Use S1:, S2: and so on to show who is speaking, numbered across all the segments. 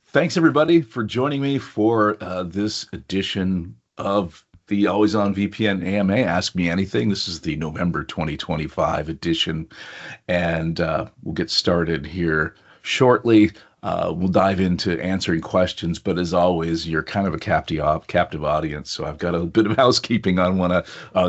S1: Thanks everybody for joining me for this edition of the Always On VPN AMA Ask Me Anything. This is the November 2025 edition, and we'll get started here shortly. We'll dive into answering questions, but as always, you're kind of a captive audience, so I've got a bit of housekeeping I want to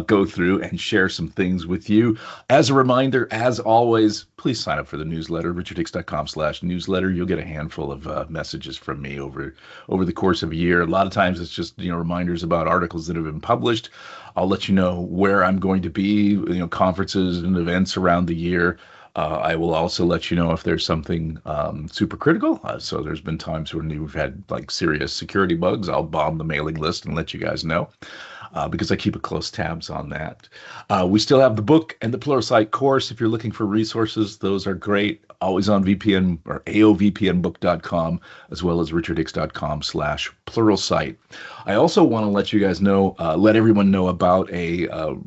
S1: go through and share some things with you. As a reminder, as always, please sign up for the newsletter, richardhicks.com/newsletter. You'll get a handful of messages from me over the course of a year. A lot of times it's just reminders about articles that have been published. I'll let you know where I'm going to be, conferences and events around the year. I will also let you know if there's something super critical. So there's been times when we've had like serious security bugs. I'll bomb the mailing list and let you guys know because I keep a close tabs on that. We still have the book and the Pluralsight course. If you're looking for resources, those are great. Always on VPN or aovpnbook.com, as well as richardhicks.com/pluralsight. I also want to let you guys know, let everyone know about an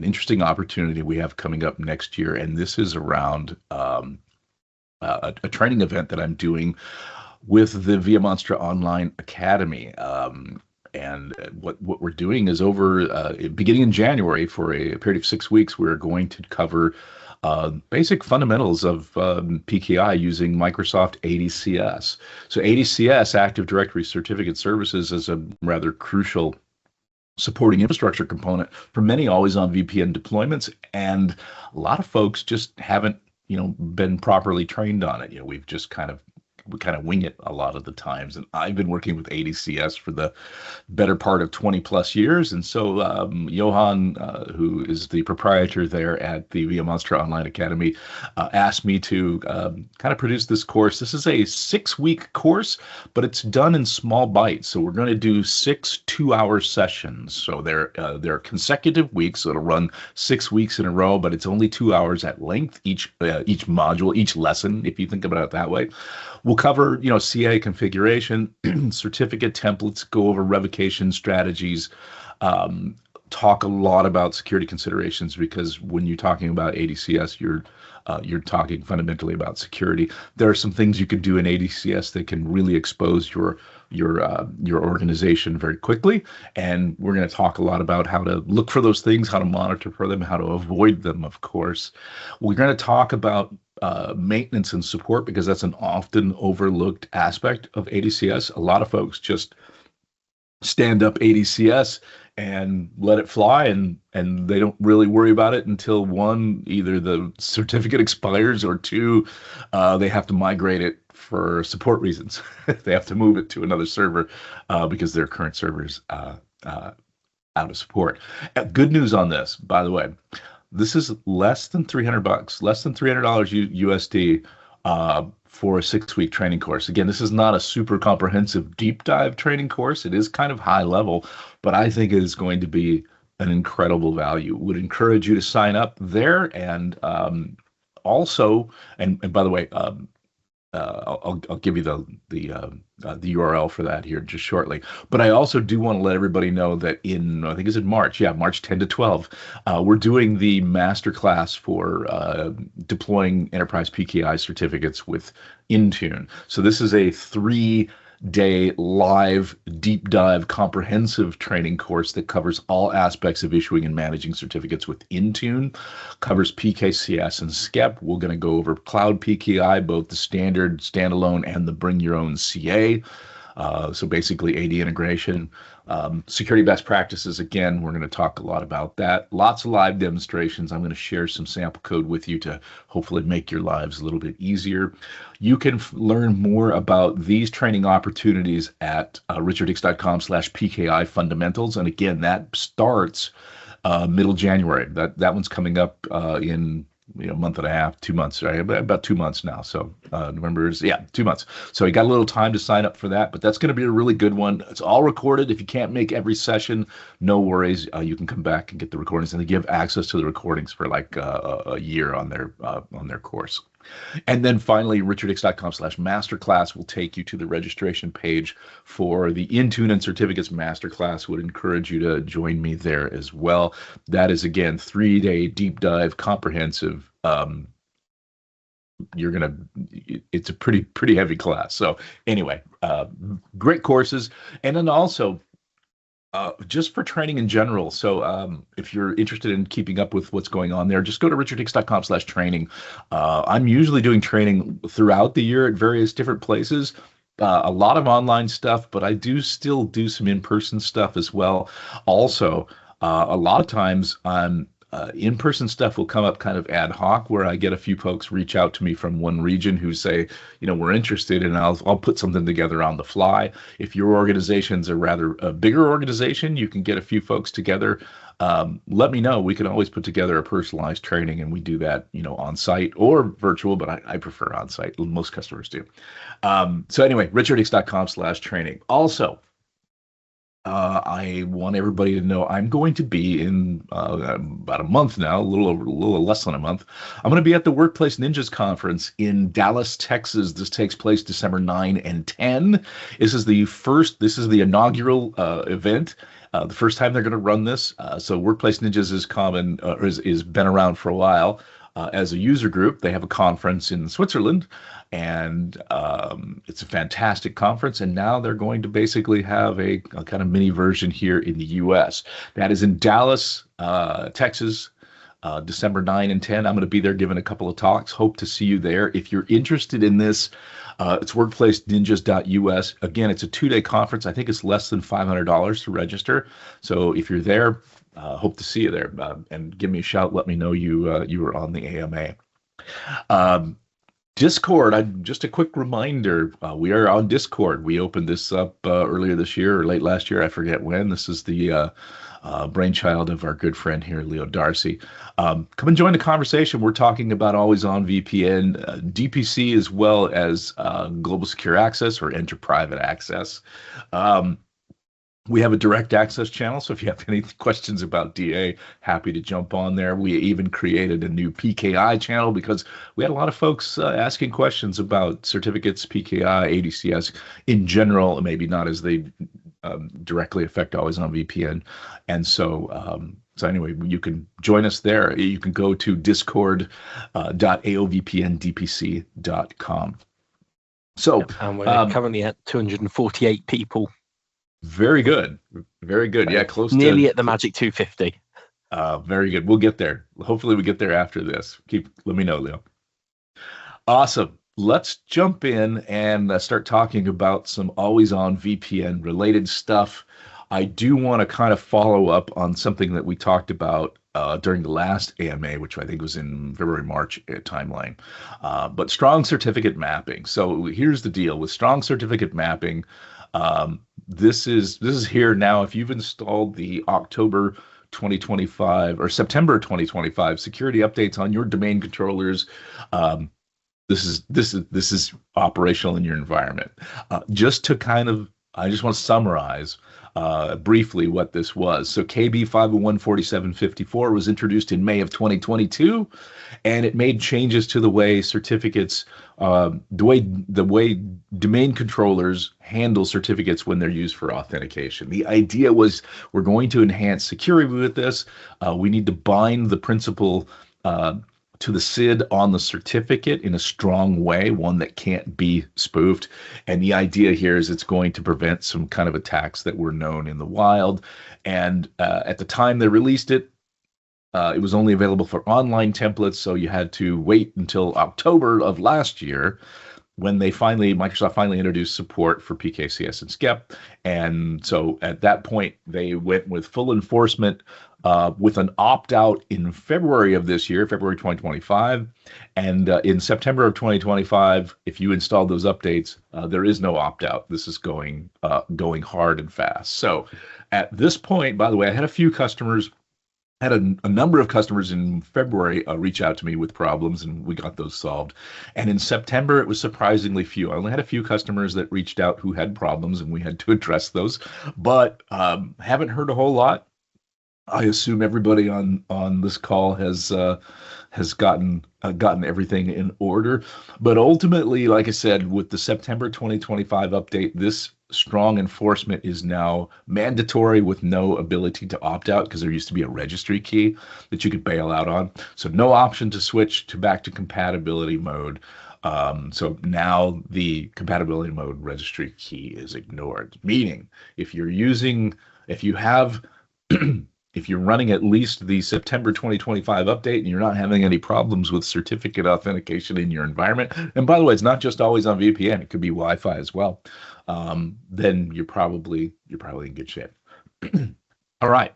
S1: interesting opportunity we have coming up next year, and this is around a training event that I'm doing with the Via Monstra Online Academy. And what we're doing is over beginning in January for a period of 6 weeks, we're going to cover basic fundamentals of PKI using Microsoft ADCS. So ADCS, Active Directory Certificate Services, is a rather crucial supporting infrastructure component for many always on VPN deployments, and a lot of folks just haven't been properly trained on it. We've just kind of wing it a lot of the times. And I've been working with ADCS for the better part of 20 plus years. And so Johan, who is the proprietor there at the Via Monstra Online Academy, asked me to kind of produce this course. This is a 6-week course, but it's done in small bites. So we're going to do 6 2-hour sessions. So they're consecutive weeks. So it'll run 6 weeks in a row, but it's only 2 hours at length, each module, each lesson, if you think about it that way. We'll cover, CA configuration, certificate templates, go over revocation strategies, talk a lot about security considerations, because when you're talking about ADCS, you're talking fundamentally about security. There are some things you could do in ADCS that can really expose your organization very quickly, and we're going to talk a lot about how to look for those things, how to monitor for them, how to avoid them. Of course, we're going to talk about maintenance and support, because that's an often overlooked aspect of ADCS. A lot of folks just stand up ADCS and let it fly, and they don't really worry about it until one, either the certificate expires, or two, they have to migrate it for support reasons. They have to move it to another server because their current server's out of support. Good news on this, by the way. This is less than $300, less than $300 USD for a 6-week training course. Again, this is not a super comprehensive deep dive training course. It is kind of high level, but I think it is going to be an incredible value. Would encourage you to sign up there, and also, and by the way, I'll give you the URL for that here just shortly. But I also do want to let everybody know that I think it's in March, March 10 to 12, we're doing the masterclass for deploying enterprise PKI certificates with Intune. So this is a 3-day live deep dive comprehensive training course that covers all aspects of issuing and managing certificates with Intune, covers PKCS and SCEP. We're going to go over cloud PKI, both the standard, standalone, and the bring your own CA. So basically AD integration, security best practices. Again, we're going to talk a lot about that. Lots of live demonstrations. I'm going to share some sample code with you to hopefully make your lives a little bit easier. You can learn more about these training opportunities at richardhicks.com/PKI fundamentals. And again, that starts middle January. That one's coming up in month and a half, 2 months, right? About 2 months now. So November is, 2 months. So you got a little time to sign up for that, but that's going to be a really good one. It's all recorded. If you can't make every session, no worries. You can come back and get the recordings, and they give access to the recordings for like a year on their course. And then finally, richardhicks.com/masterclass will take you to the registration page for the Intune and Certificates Masterclass. Would encourage you to join me there as well. That is, again, 3-day deep dive, comprehensive you're gonna it's a pretty heavy class. So anyway, great courses, and then also just for training in general. So if you're interested in keeping up with what's going on there, just go to richardhicks.com/training. I'm usually doing training throughout the year at various different places. A lot of online stuff, but I do still do some in-person stuff as well. Also, a lot of times I'm in-person stuff will come up kind of ad hoc, where I get a few folks reach out to me from one region who say, we're interested, and I'll put something together on the fly. If your organization's a bigger organization, you can get a few folks together. Let me know. We can always put together a personalized training, and we do that, on site or virtual, but I prefer on site. Most customers do. So anyway, richardhicks.com/training. Also, I want everybody to know I'm going to be in about a month now, a little less than a month. I'm going to be at the Workplace Ninjas Conference in Dallas, Texas. This takes place December 9 and 10. This is the inaugural event. The first time they're going to run this. So Workplace Ninjas is been around for a while. As a user group, they have a conference in Switzerland, and it's a fantastic conference. And now they're going to basically have a kind of mini version here in the U.S. That is in Dallas, Texas, December 9 and 10. I'm going to be there giving a couple of talks. Hope to see you there. If you're interested in this, it's workplaceninjas.us. Again, it's a 2-day conference. I think it's less than $500 to register. So if you're there, hope to see you there, and give me a shout. Let me know you were on the AMA. Discord. Just a quick reminder. We are on Discord. We opened this up earlier this year or late last year. I forget when. This is the brainchild of our good friend here, Leo Darcy. Come and join the conversation. We're talking about Always On VPN, DPC, as well as Global Secure Access or Entra Private Access. We have a direct access channel, so if you have any questions about DA, happy to jump on there. We even created a new PKI channel because we had a lot of folks asking questions about certificates, PKI, ADCS in general, maybe not as they directly affect Always On VPN. And so anyway, you can join us there. You can go to discord.aovpndpc.com. So,
S2: and we're currently at 248 people.
S1: Very good. Very good. Yeah, close
S2: nearly at the magic 250.
S1: Very good. We'll get there. Hopefully we get there after this. Let me know, Leo. Awesome. Let's jump in and start talking about some Always On VPN related stuff. I do want to kind of follow up on something that we talked about during the last AMA, which I think was in February, March timeline. But strong certificate mapping. So here's the deal with strong certificate mapping. This is here now. If you've installed the October 2025 or September 2025 security updates on your domain controllers, this is operational in your environment. I just want to summarize briefly what this was. So KB 501-4754 was introduced in May of 2022, and it made changes to the way certificates, the way domain controllers handle certificates when they're used for authentication. The idea was we're going to enhance security with this. We need to bind the principal to the SID on the certificate in a strong way, one that can't be spoofed. And the idea here is it's going to prevent some kind of attacks that were known in the wild. And at the time they released it, it was only available for online templates, so you had to wait until October of last year when Microsoft finally introduced support for PKCS and SCEP. And so at that point, they went with full enforcement with an opt-out in February of this year, February 2025. And in September of 2025, if you installed those updates, there is no opt-out. This is going hard and fast. So at this point, by the way, I had a number of customers in February reach out to me with problems, and we got those solved. And in September, it was surprisingly few. I only had a few customers that reached out who had problems, and we had to address those. But haven't heard a whole lot. I assume everybody on this call has gotten everything in order. But ultimately, like I said, with the September 2025 update, this strong enforcement is now mandatory with no ability to opt out because there used to be a registry key that you could bail out on. So no option to switch to back to compatibility mode. So now the compatibility mode registry key is ignored, meaning if you have if you're running at least the September 2025 update and you're not having any problems with certificate authentication in your environment, and by the way, it's not just always on VPN, it could be Wi-Fi as well, then you're probably in good shape. All right.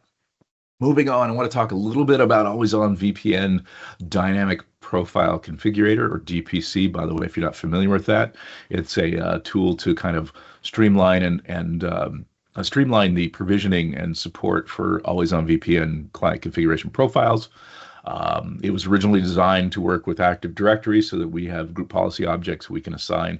S1: Moving on, I want to talk a little bit about Always On VPN Dynamic Profile Configurator, or DPC. By the way, if you're not familiar with that, it's a tool to kind of streamline and streamline the provisioning and support for Always On VPN client configuration profiles. It was originally designed to work with Active Directory so that we have group policy objects we can assign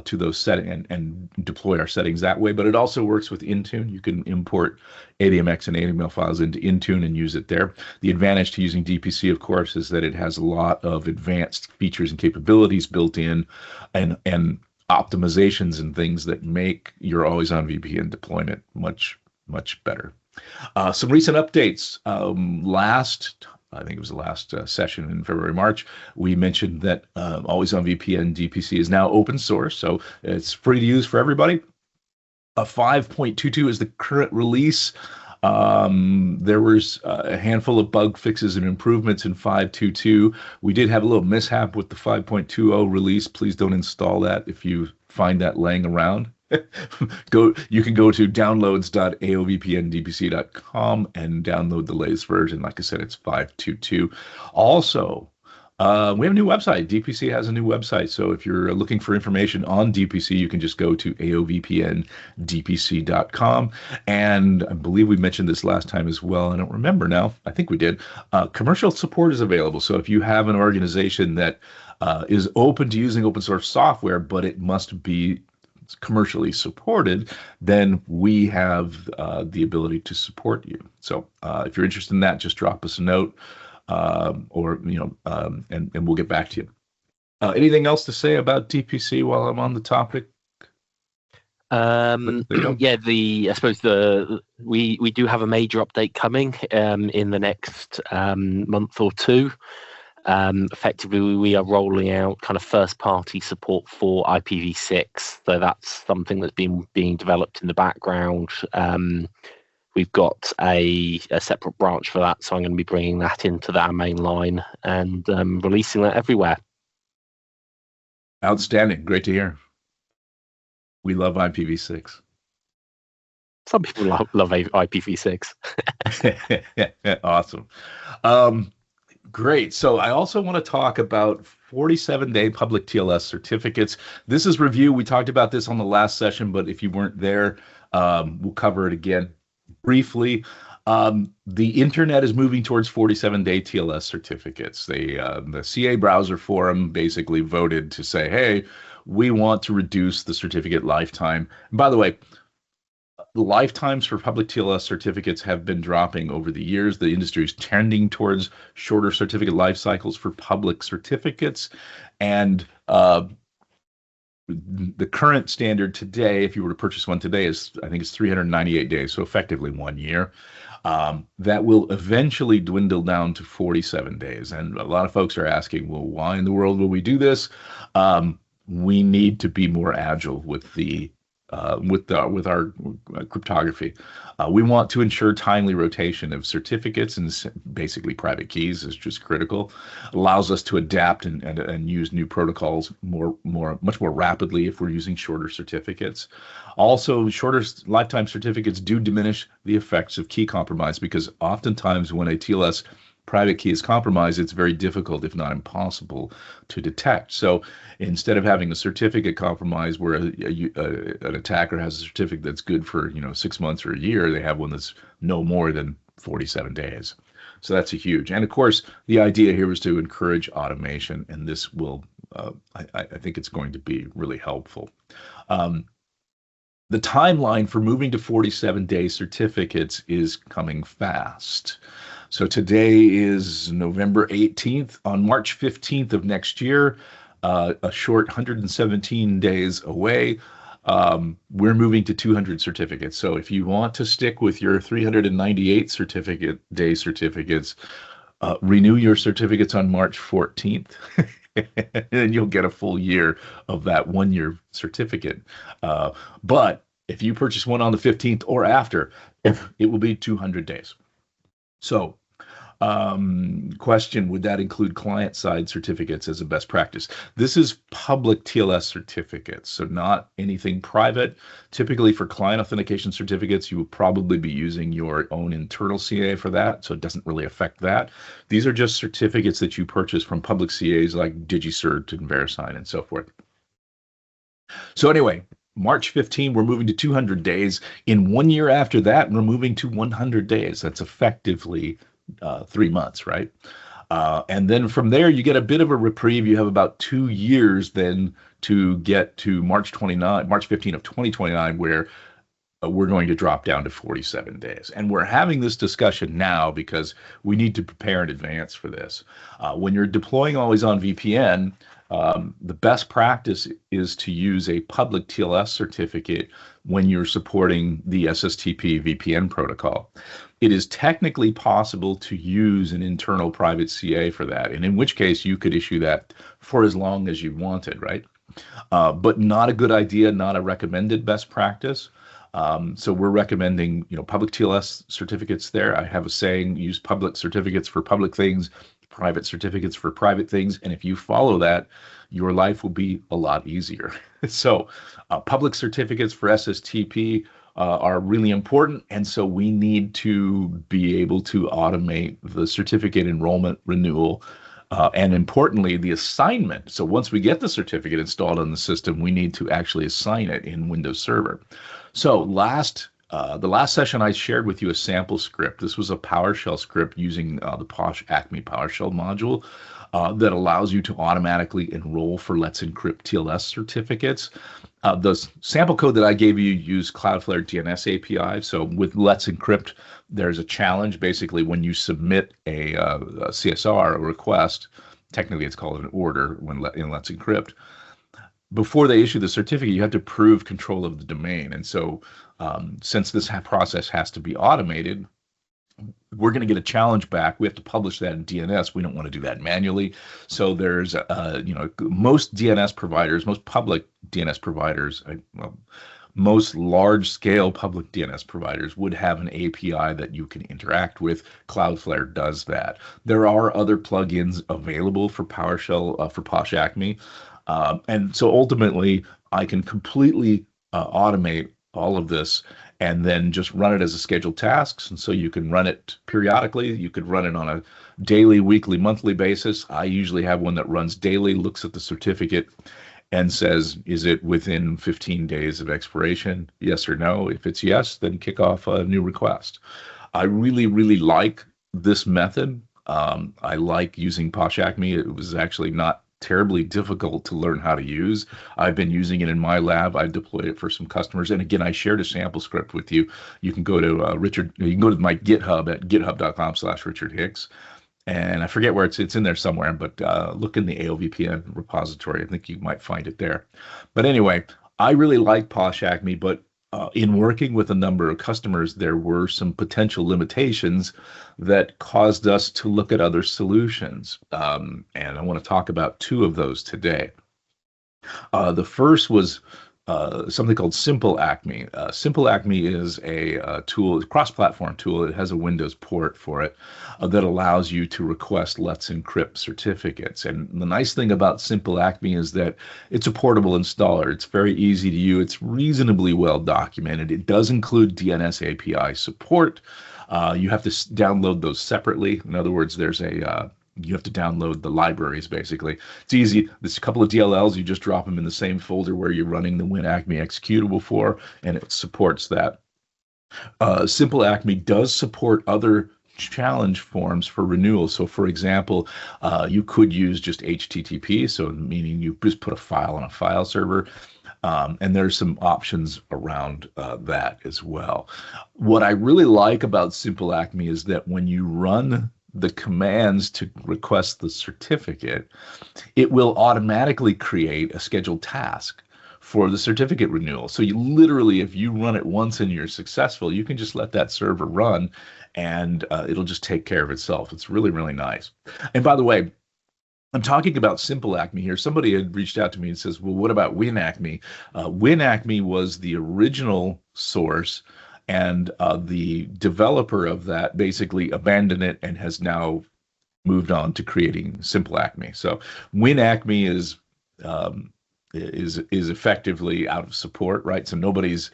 S1: to those settings and deploy our settings that way. But it also works with Intune. You can import ADMX and ADML files into Intune and use it there. The advantage to using DPC, of course, is that it has a lot of advanced features and capabilities built in and optimizations and things that make your Always On VPN deployment much, much better. Some recent updates. I think it was the last session in February, March, we mentioned that Always On VPN DPC is now open source, so it's free to use for everybody. 5.22 is the current release. There was a handful of bug fixes and improvements in 5.22. We did have a little mishap with the 5.20 release. Please don't install that if you find that laying around. You can go to downloads.aovpndpc.com and download the latest version. Like I said, it's 5.22. Also, we have a new website. DPC has a new website. So if you're looking for information on DPC, you can just go to aovpndpc.com. And I believe we mentioned this last time as well. I don't remember now. I think we did. Commercial support is available. So if you have an organization that is open to using open source software, but it must be commercially supported, then we have the ability to support you. So if you're interested in that, just drop us a note, and we'll get back to you. Anything else to say about DPC while I'm on the topic?
S2: I suppose we do have a major update coming in the next month or two. Effectively, we are rolling out kind of first-party support for IPv6, so that's something that's been being developed in the background. We've got a separate branch for that, so I'm going to be bringing that into our main line and releasing that everywhere.
S1: Outstanding. Great to hear. We love IPv6.
S2: Some people love IPv6.
S1: Awesome. Great. So I also want to talk about 47-day public TLS certificates. This is review. We talked about this on the last session, but if you weren't there, we'll cover it again briefly. The internet is moving towards 47-day TLS certificates. The CA Browser Forum basically voted to say, hey, we want to reduce the certificate lifetime. And by the way, the lifetimes for public TLS certificates have been dropping over the years. The industry is tending towards shorter certificate life cycles for public certificates. And the current standard today, if you were to purchase one today, I think it's 398 days, so effectively 1 year. That will eventually dwindle down to 47 days. And a lot of folks are asking, well, why in the world will we do this? We need to be more agile with our cryptography. We want to ensure timely rotation of certificates, and basically private keys is just critical. Allows us to adapt and use new protocols much more rapidly if we're using shorter certificates. Also, shorter lifetime certificates do diminish the effects of key compromise, because oftentimes when a TLS private key is compromised, it's very difficult, if not impossible, to detect. So instead of having a certificate compromise where an attacker has a certificate that's good for 6 months or a year, they have one that's no more than 47 days. So that's a huge. And of course, the idea here is to encourage automation, and this will, I think it's going to be really helpful. The timeline for moving to 47-day certificates is coming fast. So today is November 18th. On March 15th of next year, a short 117 days away, we're moving to 200 certificates. So if you want to stick with your 398 day certificates, renew your certificates on March 14th, and you'll get a full year of that 1 year certificate. But if you purchase one on the 15th or after, it will be 200 days. So, question, would that include client-side certificates as a best practice? This is public TLS certificates, so not anything private. Typically for client authentication certificates, you will probably be using your own internal CA for that, so it doesn't really affect that. These are just certificates that you purchase from public CAs like DigiCert and VeriSign and so forth. So anyway, March 15, we're moving to 200 days. In 1 year after that, we're moving to 100 days. That's effectively 3 months, right? And then from there, you get a bit of a reprieve. You have about 2 years then to get to March 15 of 2029, where we're going to drop down to 47 days. And we're having this discussion now because we need to prepare in advance for this. When you're deploying Always On VPN, the best practice is to use a public TLS certificate when you're supporting the SSTP VPN protocol. It is technically possible to use an internal private CA for that, and in which case you could issue that for as long as you wanted, right? But not a good idea, not a recommended best practice. So we're recommending, public TLS certificates there. I have a saying, use public certificates for public things, private certificates for private things. And if you follow that, your life will be a lot easier. So public certificates for SSTP are really important. And so we need to be able to automate the certificate enrollment renewal. And importantly, the assignment. So once we get the certificate installed on the system, we need to actually assign it in Windows Server. So the last session, I shared with you a sample script. This was a PowerShell script using the Acme PowerShell module that allows you to automatically enroll for Let's Encrypt TLS certificates. The sample code that I gave you used Cloudflare DNS API. So with Let's Encrypt, there's a challenge. Basically, when you submit a CSR, a request, technically it's called an order in Let's Encrypt, before they issue the certificate, you have to prove control of the domain. And so since this process has to be automated, we're going to get a challenge back. We have to publish that in DNS. We don't want to do that manually. So there's, most DNS providers, most public DNS providers, most large-scale public DNS providers would have an API that you can interact with. Cloudflare does that. There are other plugins available for PowerShell, for Posh Acme. And so ultimately, I can completely automate all of this and then just run it as a scheduled tasks. And so you can run it periodically. You could run it on a daily, weekly, monthly basis. I usually have one that runs daily, looks at the certificate and says, is it within 15 days of expiration? Yes or no. If it's yes, then kick off a new request. I really, really like this method. I like using Posh Acme. It was actually not terribly difficult to learn how to use. I've been using it in my lab. I deployed it for some customers. And again, I shared a sample script with you. You can go to you can go to my GitHub at github.com/Richard Hicks. And I forget where it's in there somewhere, but look in the AOVPN repository. I think you might find it there. But anyway, I really like Posh Acme, but in working with a number of customers, there were some potential limitations that caused us to look at other solutions. And I want to talk about two of those today. The first was something called Simple Acme. Simple Acme is a tool, a cross-platform tool. It has a Windows port for it that allows you to request Let's Encrypt certificates. And the nice thing about Simple Acme is that it's a portable installer. It's very easy to use. It's reasonably well documented. It does include DNS API support. You have to download those separately. In other words, there's you have to download the libraries, basically. It's easy. There's a couple of DLLs. You just drop them in the same folder where you're running the WinAcme executable for, and it supports that. Simple Acme does support other challenge forms for renewal. So, for example, you could use just HTTP, so meaning you just put a file on a file server. And there's some options around that as well. What I really like about Simple Acme is that when you run the commands to request the certificate, it will automatically create a scheduled task for the certificate renewal. So you literally, if you run it once and you're successful, you can just let that server run and it'll just take care of itself. It's really, really nice. And by the way, I'm talking about Simple Acme here. Somebody had reached out to me and says, well, what about WinAcme? WinAcme was the original source, and the developer of that basically abandoned it and has now moved on to creating Simple Acme. So WinAcme is effectively out of support, right? So nobody's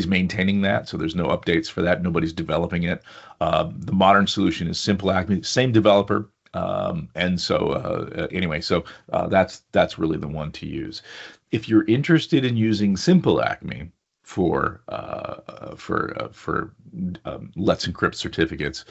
S1: maintaining that, so there's no updates for that. Nobody's developing it. The modern solution is Simple Acme, same developer. And so anyway, so that's really the one to use. If you're interested in using Simple Acme for Let's Encrypt certificates,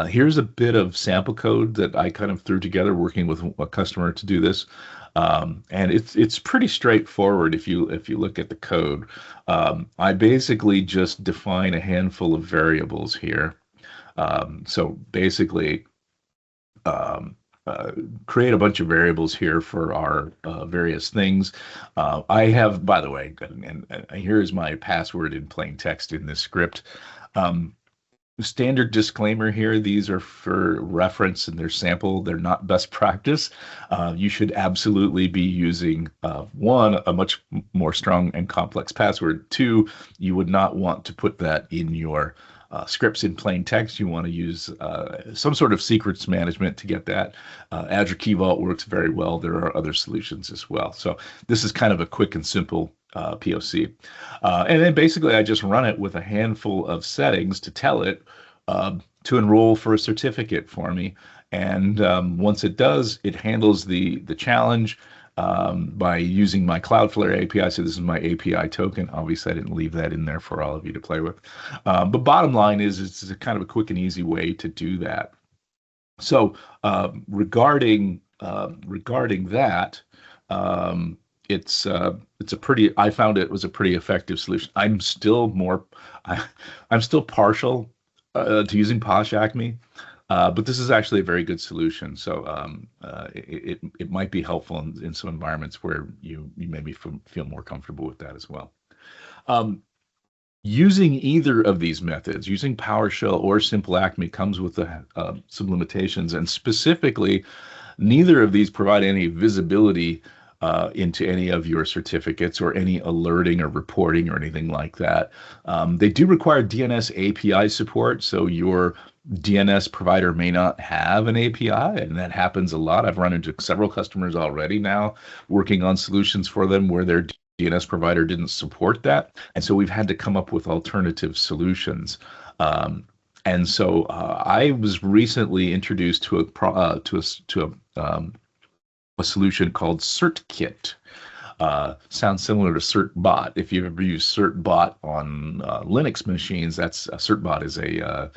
S1: here's a bit of sample code that I kind of threw together working with a customer to do this. And it's pretty straightforward if you look at the code. I basically just define a handful of variables here. So basically, create a bunch of variables here for our various things. I have, by the way, and here is my password in plain text in this script. Standard disclaimer here, these are for reference and they're sample, they're not best practice. You should absolutely be using, one, a much more strong and complex password. Two, you would not want to put that in your scripts in plain text. You want to use some sort of secrets management to get that. Azure Key Vault works very well. There are other solutions as well. So this is kind of a quick and simple POC. And then basically I just run it with a handful of settings to tell it to enroll for a certificate for me. And once it does, it handles the challenge by using my Cloudflare API. So this is my API token. Obviously, I didn't leave that in there for all of you to play with. But bottom line is, it's a kind of a quick and easy way to do that. So regarding that, it's a pretty. I found it was a pretty effective solution. I'm still partial to using Posh Acme. But this is actually a very good solution. So it might be helpful in some environments where you maybe feel more comfortable with that as well. Using either of these methods, using PowerShell or Simple Acme, comes with some limitations, and specifically, neither of these provide any visibility into any of your certificates or any alerting or reporting or anything like that. They do require DNS API support, so your DNS provider may not have an API, and that happens a lot. I've run into several customers already now working on solutions for them where their DNS provider didn't support that, and so we've had to come up with alternative solutions. And so I was recently introduced to a solution called CertKit. Sounds similar to CertBot. If you've ever used CertBot on Linux machines, that's CertBot is a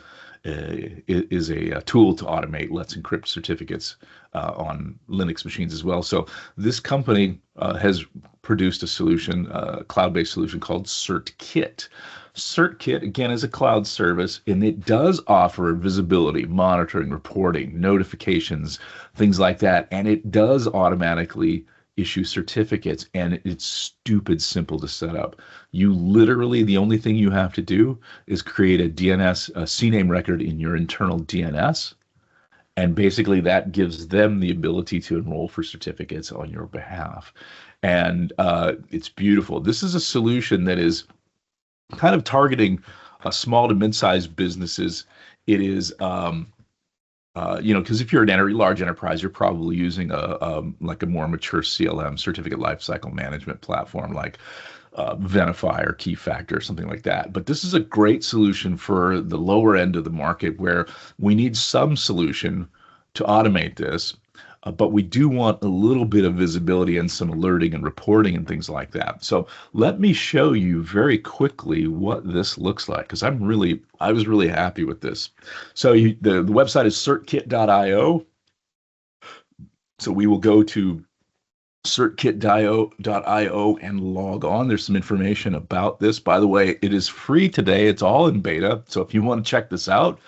S1: tool to automate Let's Encrypt certificates on Linux machines as well. So this company has produced a solution, a cloud-based solution called CertKit. CertKit, again, is a cloud service, and it does offer visibility, monitoring, reporting, notifications, things like that. And it does automatically issue certificates, and it's stupid simple to set up. You literally, the only thing you have to do is create a CNAME record in your internal DNS. And basically that gives them the ability to enroll for certificates on your behalf. And it's beautiful. This is a solution that is kind of targeting small to mid-sized businesses. It is, because if you're an large enterprise, you're probably using like a more mature CLM, certificate lifecycle management platform like Venafi or Keyfactor or something like that. But this is a great solution for the lower end of the market where we need some solution to automate this. But we do want a little bit of visibility and some alerting and reporting and things like that. So let me show you very quickly what this looks like, because I was really happy with this. So the website is certkit.io. So we will go to certkit.io and log on. There's some information about this. By the way, it is free today. It's all in beta. So if you want to check this out,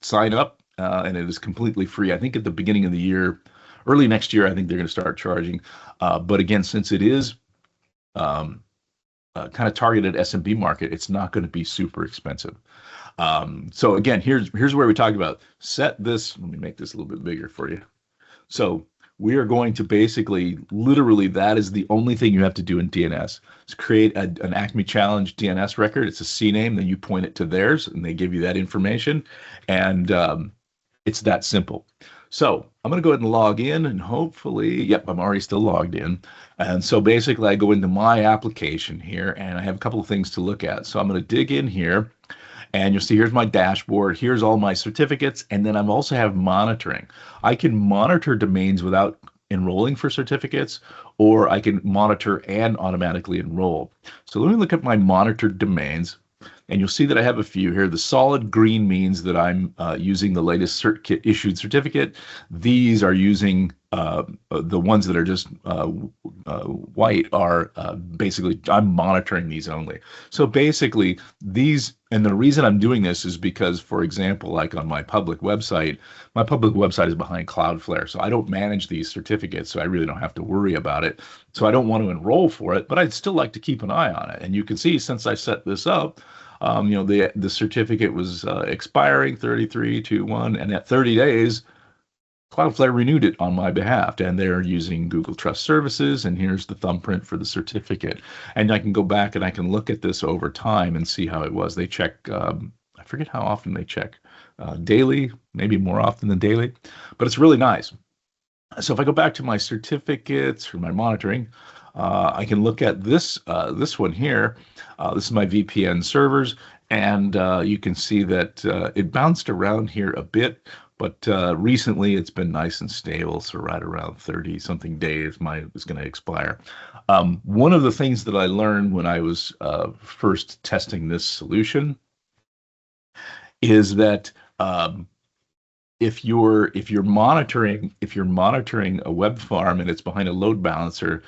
S1: sign up, and it is completely free. I think at the beginning of the year, early next year, I think they're going to start charging. But again, since it is kind of targeted SMB market, it's not going to be super expensive. So again, here's where we talk about set this. Let me make this a little bit bigger for you. So we are going to basically, literally, that is the only thing you have to do in DNS. Is create an Acme Challenge DNS record. It's a CNAME, then you point it to theirs, and they give you that information, and it's that simple. So I'm going to go ahead and log in, and hopefully, yep, I'm already still logged in. And so basically, I go into my application here, and I have a couple of things to look at. So I'm going to dig in here. And you'll see here's my dashboard, here's all my certificates, and then I also have monitoring. I can monitor domains without enrolling for certificates, or I can monitor and automatically enroll. So let me look at my monitored domains, and you'll see that I have a few here. The solid green means that I'm using the latest CertKit issued certificate. These are using the ones that are just white are basically, I'm monitoring these only. So basically these, and the reason I'm doing this is because, for example, like on my public website is behind Cloudflare. So I don't manage these certificates. So I really don't have to worry about it. So I don't want to enroll for it, but I'd still like to keep an eye on it. And you can see since I set this up, the certificate was expiring 33/2/1, and at 30 days, Cloudflare renewed it on my behalf, and they're using Google Trust Services, and here's the thumbprint for the certificate. And I can go back and I can look at this over time and see how it was. They check, I forget how often they check, daily, maybe more often than daily, but it's really nice. So if I go back to my certificates or my monitoring, I can look at this one here. This is my VPN servers, and you can see that it bounced around here a bit, but recently it's been nice and stable. So right around 30 something days, it's going to expire. One of the things that I learned when I was first testing this solution is that if you're monitoring a web farm and it's behind a load balancer,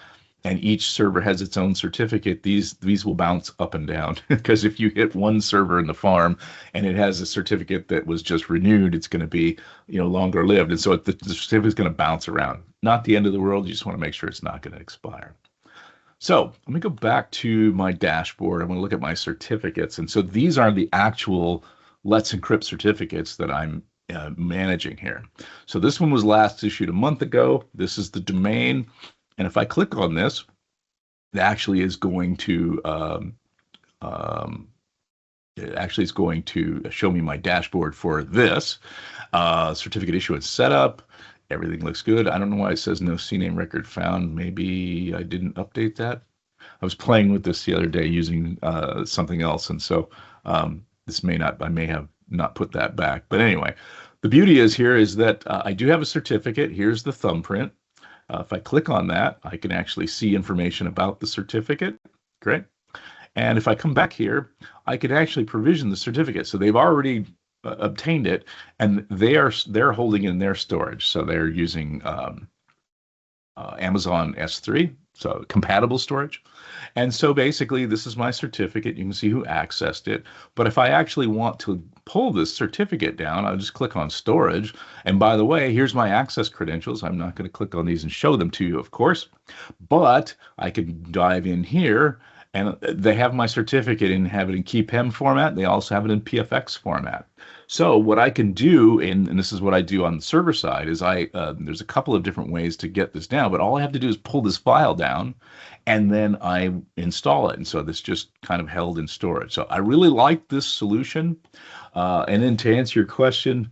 S1: and each server has its own certificate, these will bounce up and down. Because if you hit one server in the farm and it has a certificate that was just renewed, it's going to be longer lived, and so the certificate is going to bounce around. Not the end of the world. You just want to make sure it's not going to expire. So let me go back to my dashboard. I'm going to look at my certificates, and so these are the actual Let's Encrypt certificates that I'm managing here. So this one was last issued a month ago. This is the domain. And if I click on this, it actually is going to show me my dashboard for this certificate issuance setup. Everything looks good. I don't know why it says no CNAME record found. Maybe I didn't update that. I was playing with this the other day using something else, and so I may have not put that back. But anyway, the beauty is that I do have a certificate. Here's the thumbprint. If I click on that, I can actually see information about the certificate. Great. And if I come back here, I can actually provision the certificate. So they've already obtained it, and they're holding it in their storage. So they're using Amazon S3, so compatible storage. And so basically, this is my certificate. You can see who accessed it. But if I actually want to pull this certificate down, I'll just click on storage. And by the way, here's my access credentials. I'm not going to click on these and show them to you, of course, but I can dive in here, and they have my certificate and have it in KeyPem format. They also have it in PFX format. So what I can do, and this is what I do on the server side, is there's a couple of different ways to get this down, but all I have to do is pull this file down, and then I install it. And so this just kind of held in storage. So I really like this solution. And then to answer your question,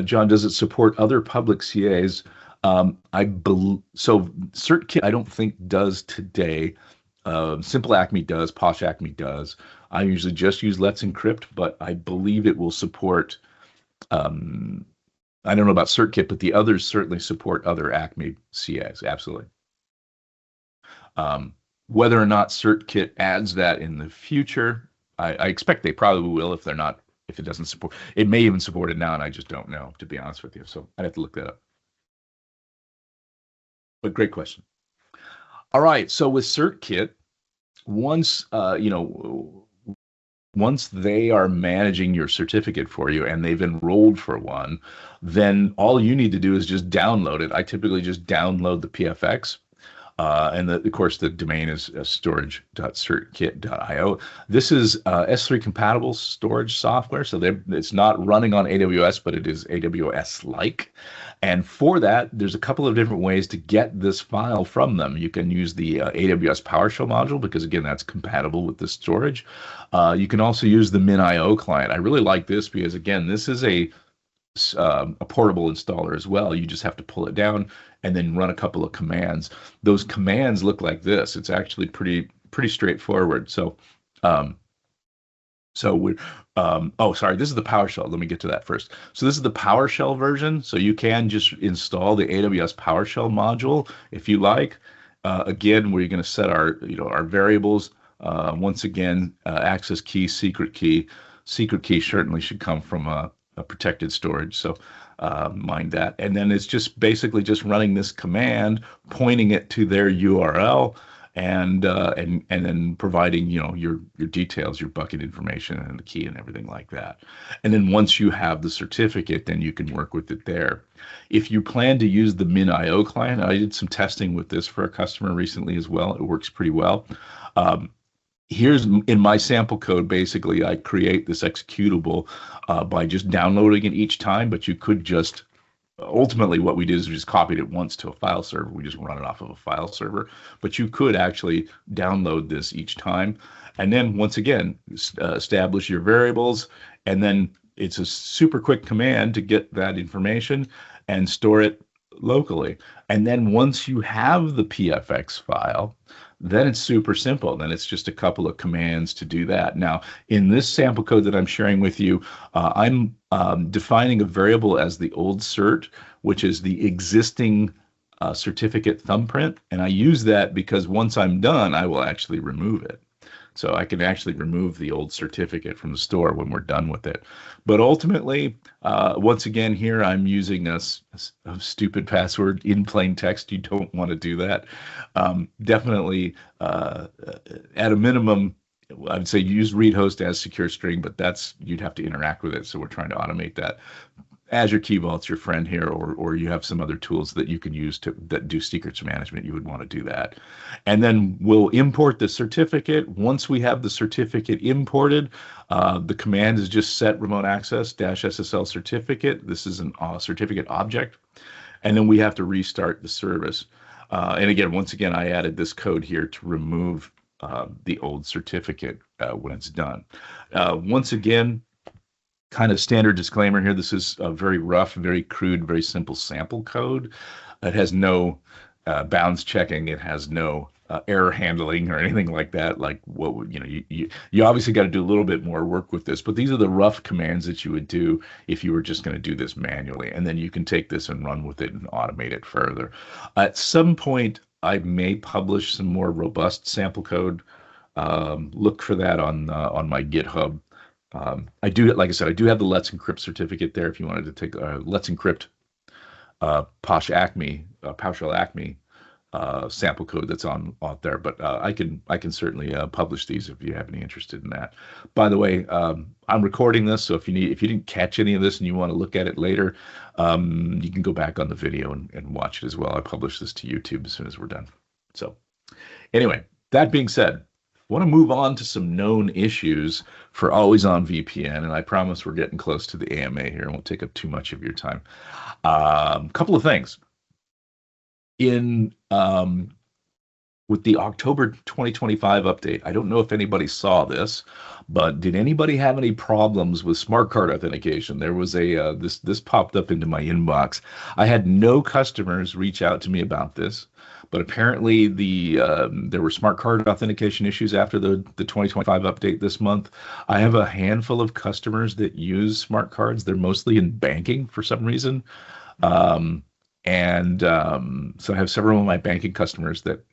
S1: John, does it support other public CAs? So CertKit I don't think does today. Simple Acme does, Posh Acme does. I usually just use Let's Encrypt, but I believe it will support, I don't know about CertKit, but the others certainly support other Acme CAs, absolutely. Whether or not CertKit adds that in the future, I expect they probably will if it doesn't support. It may even support it now, and I just don't know, to be honest with you. So I'd have to look that up. But great question. All right, so with CertKit, once they are managing your certificate for you and they've enrolled for one, then all you need to do is just download it. I typically just download the PFX. Of course, the domain is storage.certkit.io. This is S3 compatible storage software, so it's not running on AWS, but it is AWS-like. And for that, there's a couple of different ways to get this file from them. You can use the AWS PowerShell module because, again, that's compatible with the storage. You can also use the MinIO client. I really like this because, again, this is a portable installer as well. You just have to pull it down and then run a couple of commands. Those commands look like this. It's actually pretty straightforward. So we're oh, sorry, this is the PowerShell. Let me get to that first. So this is the PowerShell version. So you can just install the AWS PowerShell module if you like. Again, we're going to set our our variables. Once again, access key, secret key. Secret key certainly should come from a protected storage, so mind that. And then it's just basically just running this command, pointing it to their URL, and then providing your details, your bucket information, and the key and everything like that. And then once you have the certificate, then you can work with it there. If you plan to use the MinIO client, I did some testing with this for a customer recently as well. It works pretty well. Here's in my sample code, basically, I create this executable by just downloading it each time, but you could just, ultimately what we did is we just copied it once to a file server. We just run it off of a file server, but you could actually download this each time. And then once again, establish your variables, and then it's a super quick command to get that information and store it locally. And then once you have the PFX file, then it's super simple. Then it's just a couple of commands to do that. Now, in this sample code that I'm sharing with you, I'm defining a variable as the old cert, which is the existing certificate thumbprint. And I use that because once I'm done, I will actually remove it. So I can actually remove the old certificate from the store when we're done with it. But ultimately, once again, here I'm using a stupid password in plain text. You don't want to do that. Definitely, at a minimum, I'd say use read host as secure string, but you'd have to interact with it. So we're trying to automate that. Azure Key Vault's your friend here, or you have some other tools that you can use that do secrets management. You would want to do that. And then we'll import the certificate. Once we have the certificate imported, the command is just set remote access -SSL certificate. This is a certificate object. And then we have to restart the service. And again, once again, I added this code here to remove the old certificate when it's done. Once again, kind of standard disclaimer here. This is a very rough, very crude, very simple sample code. It has no bounds checking. It has no error handling or anything like that. Like what would you obviously got to do a little bit more work with this, but these are the rough commands that you would do if you were just going to do this manually, and then you can take this and run with it and automate it further. At some point, I may publish some more robust sample code. Look for that on my GitHub. I do, like I said, I do have the Let's Encrypt certificate there. If you wanted to take Let's Encrypt PowerShell Acme sample code that's out there, but I can certainly publish these if you have any interest in that. By the way, I'm recording this, so if you didn't catch any of this and you want to look at it later, you can go back on the video and watch it as well. I publish this to YouTube as soon as we're done. So anyway, that being said, I want to move on to some known issues for Always On VPN, and I promise we're getting close to the AMA here and won't take up too much of your time. Couple of things. With the October 2025 update, I don't know if anybody saw this, but did anybody have any problems with smart card authentication? There was this popped up into my inbox. I had no customers reach out to me about this, but apparently there were smart card authentication issues after the 2025 update this month. I have a handful of customers that use smart cards. They're mostly in banking for some reason. So I have several of my banking customers that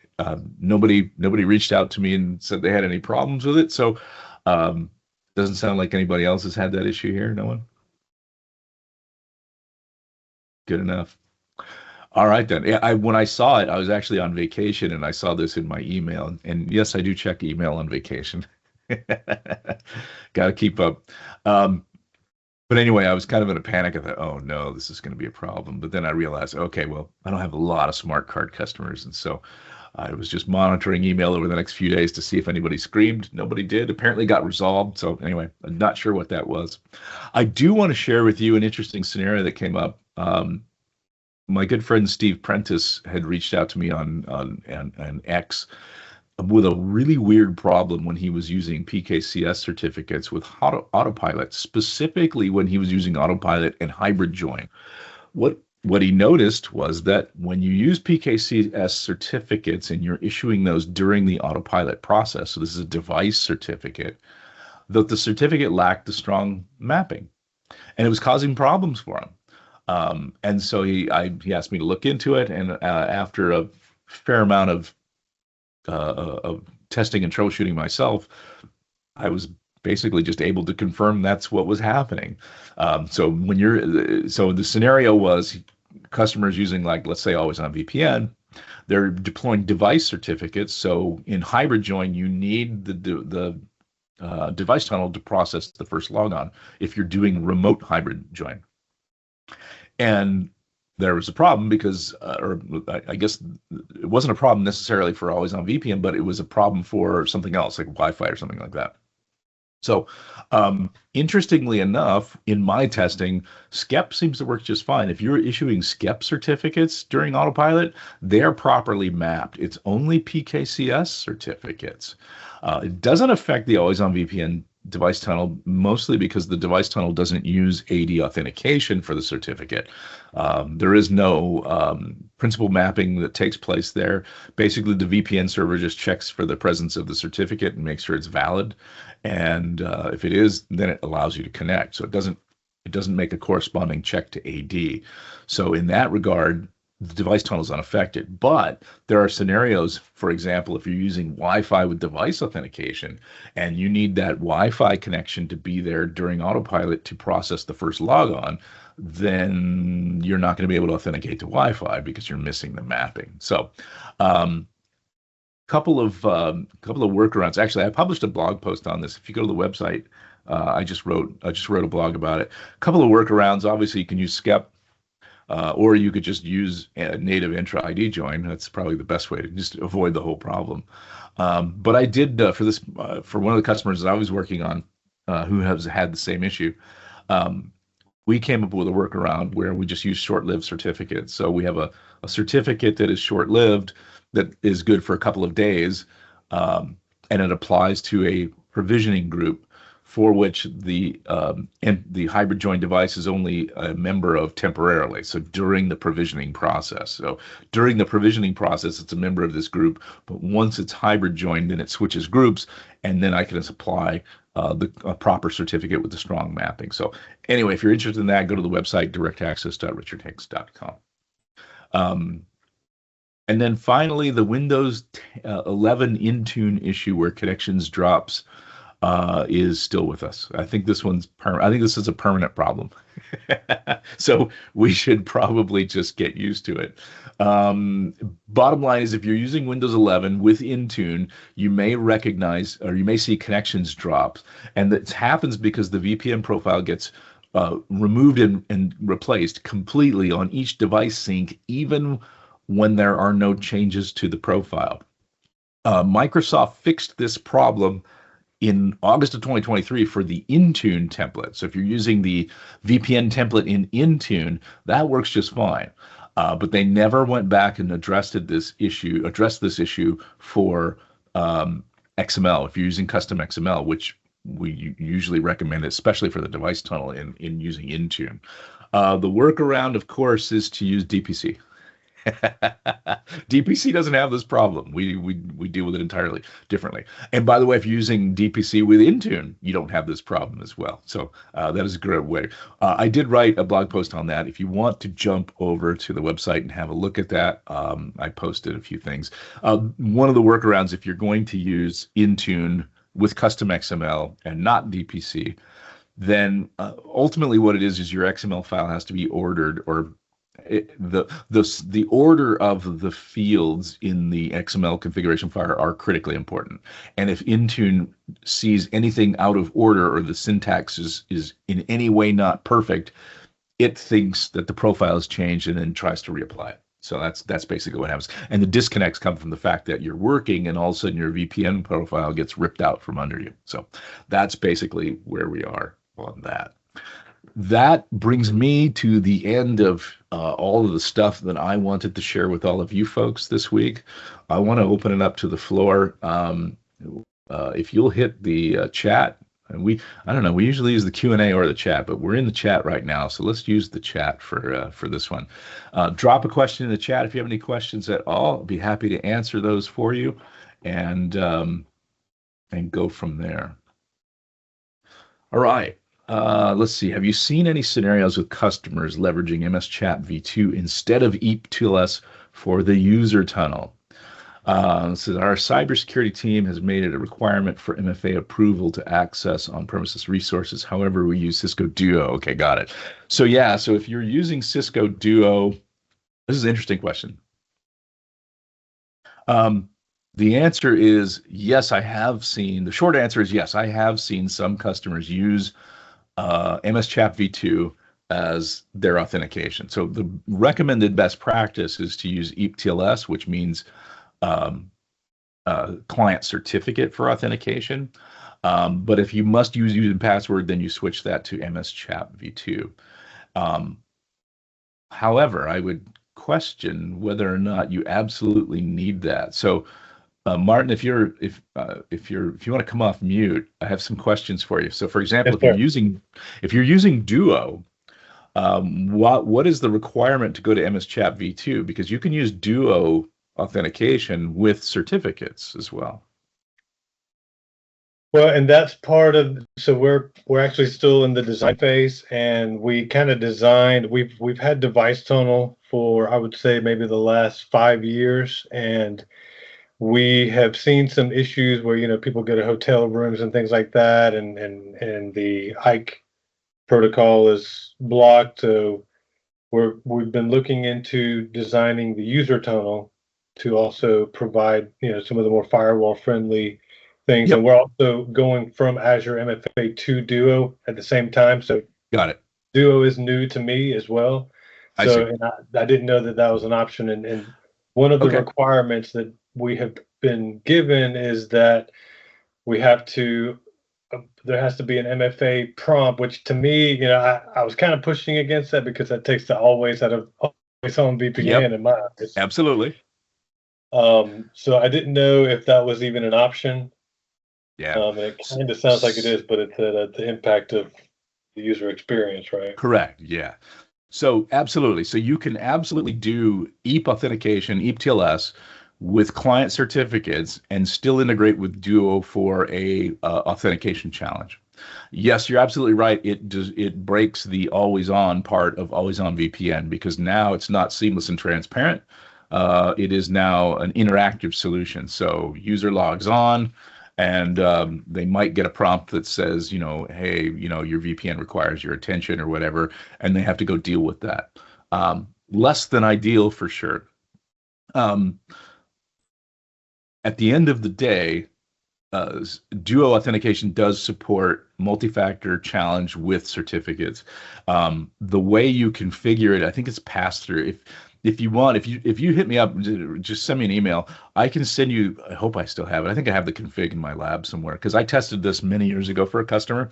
S1: nobody reached out to me and said they had any problems with it. So doesn't sound like anybody else has had that issue here. No one? Good enough. All right then. Yeah, when I saw it, I was actually on vacation and I saw this in my email. And yes, I do check email on vacation. Got to keep up. But anyway, I was kind of in a panic. I thought, oh no, this is going to be a problem. But then I realized, okay, well, I don't have a lot of smart card customers. And so I was just monitoring email over the next few days to see if anybody screamed. Nobody did. Apparently got resolved. So anyway, I'm not sure what that was. I do want to share with you an interesting scenario that came up. My good friend Steve Prentice had reached out to me on X with a really weird problem when he was using PKCS certificates with Autopilot, specifically when he was using Autopilot and hybrid join. What he noticed was that when you use PKCS certificates and you're issuing those during the Autopilot process, so this is a device certificate, that the certificate lacked the strong mapping, and it was causing problems for him. And so he asked me to look into it, and after a fair amount of testing and troubleshooting myself, I was basically just able to confirm that's what was happening. So the scenario was customers using, like, let's say Always On VPN, they're deploying device certificates. So in hybrid join, you need the device tunnel to process the first logon if you're doing remote hybrid join. And there was a problem because, or I guess it wasn't a problem necessarily for Always On VPN, but it was a problem for something else, like Wi-Fi or something like that. So, interestingly enough, in my testing, SCEP seems to work just fine. If you're issuing SCEP certificates during Autopilot, they're properly mapped. It's only PKCS certificates. It doesn't affect the Always On VPN device tunnel, mostly because the device tunnel doesn't use AD authentication for the certificate. There is no principal mapping that takes place there. Basically, the VPN server just checks for the presence of the certificate and makes sure it's valid. And if it is, then it allows you to connect. So it doesn't make a corresponding check to AD. So in that regard, the device tunnel is unaffected. But there are scenarios, for example, if you're using Wi-Fi with device authentication and you need that Wi-Fi connection to be there during Autopilot to process the first logon, then you're not going to be able to authenticate to Wi-Fi because you're missing the mapping. So couple of workarounds. Actually, I published a blog post on this. If you go to the website, I just wrote a blog about it. A couple of workarounds. Obviously, you can use SCEP, or you could just use a native Entra ID join. That's probably the best way to just avoid the whole problem. But I did for one of the customers that I was working on, who has had the same issue. We came up with a workaround where we just use short-lived certificates. So we have a certificate that is short-lived, that is good for a couple of days, and it applies to a provisioning group for which the hybrid join device is only a member of temporarily. So during the provisioning process. So during the provisioning process, it's a member of this group, but once it's hybrid joined, then it switches groups, and then I can apply a proper certificate with the strong mapping. So anyway, if you're interested in that, go to the website, directaccess.richardhicks.com. And then finally, the Windows 11 Intune issue where connections drops is still with us. I think this one's I think this is a permanent problem. So we should probably just get used to it. Bottom line is, if you're using Windows 11 with Intune, you may recognize, or you may see connections drop. And that happens because the VPN profile gets removed and replaced completely on each device sync, even when there are no changes to the profile. Microsoft fixed this problem in August of 2023 for the Intune template. So if you're using the VPN template in Intune, that works just fine. But they never went back and addressed this issue for XML. If you're using custom XML, which we usually recommend, especially for the device tunnel in using Intune. The workaround, of course, is to use DPC. DPC doesn't have this problem. We deal with it entirely differently. And by the way, if you're using DPC with Intune, you don't have this problem as well. So that is a great way. I did write a blog post on that. If you want to jump over to the website and have a look at that, I posted a few things. One of the workarounds, if you're going to use Intune with custom XML and not DPC, then ultimately what it is your XML file has to be ordered, or the order of the fields in the XML configuration file are critically important. And if Intune sees anything out of order, or the syntax is in any way not perfect, it thinks that the profile has changed and then tries to reapply it. So that's basically what happens. And the disconnects come from the fact that you're working and all of a sudden your VPN profile gets ripped out from under you. So that's basically where we are on that. That brings me to the end of all of the stuff that I wanted to share with all of you folks this week. I want to open it up to the floor. If you'll hit the chat, and I don't know, we usually use the Q&A or the chat, but we're in the chat right now, so let's use the chat for this one. Drop a question in the chat if you have any questions at all. I'll be happy to answer those for you, and go from there. All right. Let's see. Have you seen any scenarios with customers leveraging MS Chat v2 instead of EAP-TLS for the user tunnel? So our cybersecurity team has made it a requirement for MFA approval to access on-premises resources. However, we use Cisco Duo. Okay, got it. So yeah, so if you're using Cisco Duo, this is an interesting question. The answer is yes, I have seen. The short answer is yes, I have seen some customers use MS Chat v2 as their authentication. So the recommended best practice is to use EAP-TLS, which means client certificate for authentication. But if you must use username and password, then you switch that to MS Chat v2. However, I would question whether or not you absolutely need that. So, Martin, if you want to come off mute, I have some questions for you. So, for example,
S3: Yes,
S1: if you're using Duo, what is the requirement to go to MS Chat v2? Because you can use Duo authentication with certificates as well.
S3: Well, and that's part of, so we're actually still in the design phase, and we kind of designed, we've had device tunnel for, I would say, maybe the last 5 years, and we have seen some issues where, you know, people go to hotel rooms and things like that, and the IKE protocol is blocked. So we've been looking into designing the user tunnel to also provide, you know, some of the more firewall friendly things.
S1: Yep.
S3: And we're also going from Azure MFA to Duo at the same time. So
S1: Got it.
S3: Duo is new to me as well.
S1: I
S3: So,
S1: see.
S3: and I didn't know that that was an option. And one of the
S1: Okay.
S3: requirements that we have been given is that we have to, there has to be an MFA prompt, which to me, you know, I was kind of pushing against that because that takes the always out of Always On VPN
S1: Yep.
S3: in my eyes.
S1: Absolutely.
S3: So I didn't know if that was even an option.
S1: Yeah.
S3: And it kind of sounds like it is, but it's at the impact of the user experience, right?
S1: Correct. Yeah. So absolutely. So you can absolutely do EAP authentication, EAP-TLS with client certificates and still integrate with Duo for a authentication challenge. Yes, you're absolutely right. It breaks the always on part of Always On VPN because now it's not seamless and transparent. It is now an interactive solution. So user logs on, and they might get a prompt that says, you know, hey, you know, your VPN requires your attention or whatever, and they have to go deal with that. Less than ideal for sure. At the end of the day, Duo authentication does support multi-factor challenge with certificates. The way you configure it, I think it's passed through. If you want, if you hit me up, just send me an email. I can send you. I hope I still have it. I think I have the config in my lab somewhere because I tested this many years ago for a customer.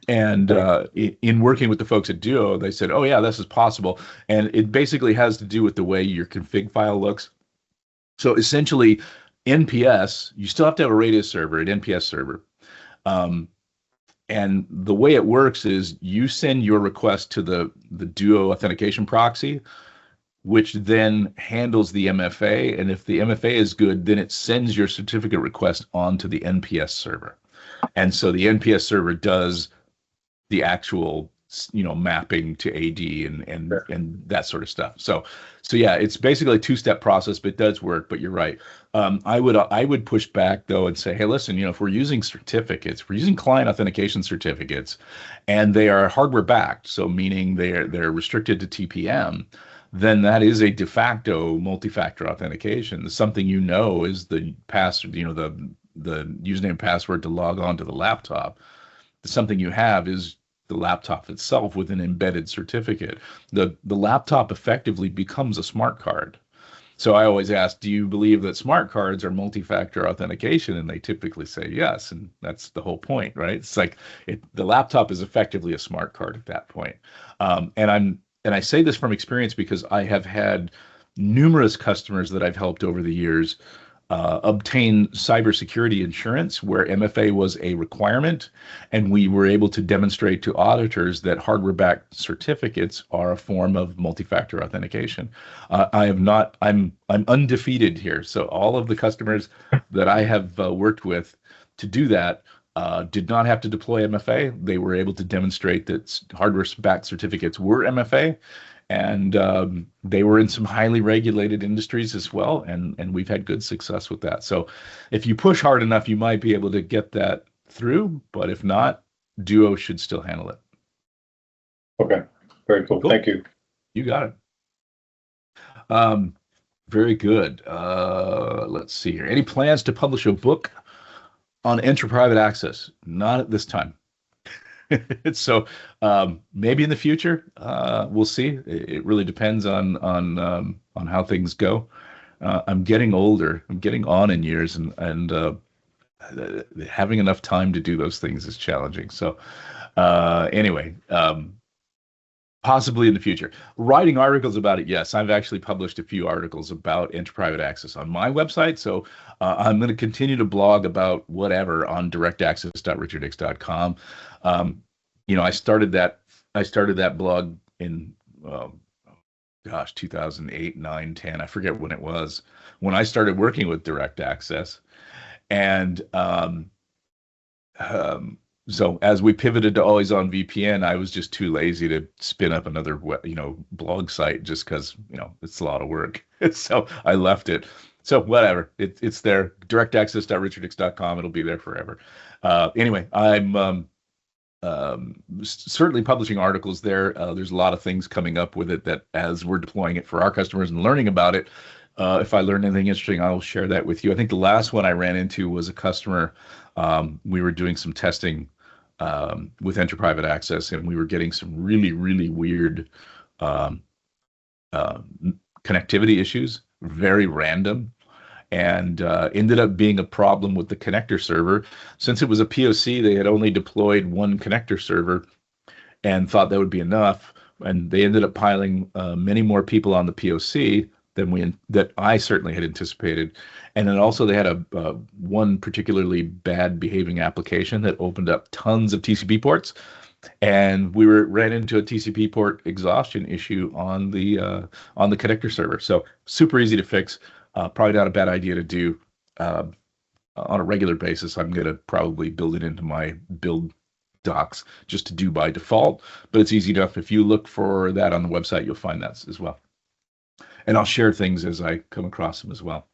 S1: And in working with the folks at Duo, they said, "Oh yeah, this is possible." And it basically has to do with the way your config file looks. So essentially, NPS, you still have to have a Radius server, an NPS server. And the way it works is you send your request to the Duo authentication proxy, which then handles the MFA. And if the MFA is good, then it sends your certificate request onto the NPS server. And so the NPS server does the actual, you know, mapping to AD and that sort of stuff. So yeah, it's basically a two-step process, but it does work. But you're right. I would push back though and say, hey, listen, you know, if we're using certificates, if we're using client authentication certificates, and they are hardware backed, so meaning they're restricted to TPM, then that is a de facto multi-factor authentication. Something you know is the password, you know, the username and password to log on to the laptop. Something you have is the laptop itself with an embedded certificate. The laptop effectively becomes a smart card. So I always ask, do you believe that smart cards are multi-factor authentication? And they typically say yes, and that's the whole point, right? It's like the laptop is effectively a smart card at that point. And I say this from experience because I have had numerous customers that I've helped over the years obtain cybersecurity insurance where MFA was a requirement, and we were able to demonstrate to auditors that hardware-backed certificates are a form of multi-factor authentication. I'm undefeated here. So all of the customers that I have worked with to do that did not have to deploy MFA. They were able to demonstrate that hardware-backed certificates were MFA, and they were in some highly regulated industries as well, and we've had good success with that. So if you push hard enough, you might be able to get that through, but if not, Duo should still handle it.
S3: Okay, very cool. Thank you.
S1: You got it. Very good. Let's see here. Any plans to publish a book on Entra Private Access? Not at this time. So maybe in the future, we'll see. It really depends on how things go. I'm getting older. I'm getting on in years, and having enough time to do those things is challenging. So anyway, possibly in the future. Writing articles about it, yes. I've actually published a few articles about Entra Private Access on my website. So I'm going to continue to blog about whatever on directaccess.richardhicks.com. I started that blog in 2008, 9, 10. I forget when it was when I started working with Direct Access, and so as we pivoted to Always On VPN, I was just too lazy to spin up another blog site just because it's a lot of work. So I left it. So whatever, it's there. directaccess.richardhicks.com. It'll be there forever. Anyway, I'm certainly publishing articles there. There's a lot of things coming up with it that as we're deploying it for our customers and learning about it, if I learn anything interesting, I will share that with you. I think the last one I ran into was a customer. We were doing some testing with Entra Private Access, and we were getting some really, really weird connectivity issues, very random, and ended up being a problem with the connector server. Since it was a POC, they had only deployed one connector server and thought that would be enough, and they ended up piling many more people on the POC than that I certainly had anticipated. And then also they had a one particularly bad behaving application that opened up tons of TCP ports, and we ran into a TCP port exhaustion issue on the connector server. So super easy to fix. Probably not a bad idea to do on a regular basis. I'm going to probably build it into my build docs just to do by default, but it's easy enough. If you look for that on the website, you'll find that as well. And I'll share things as I come across them as well.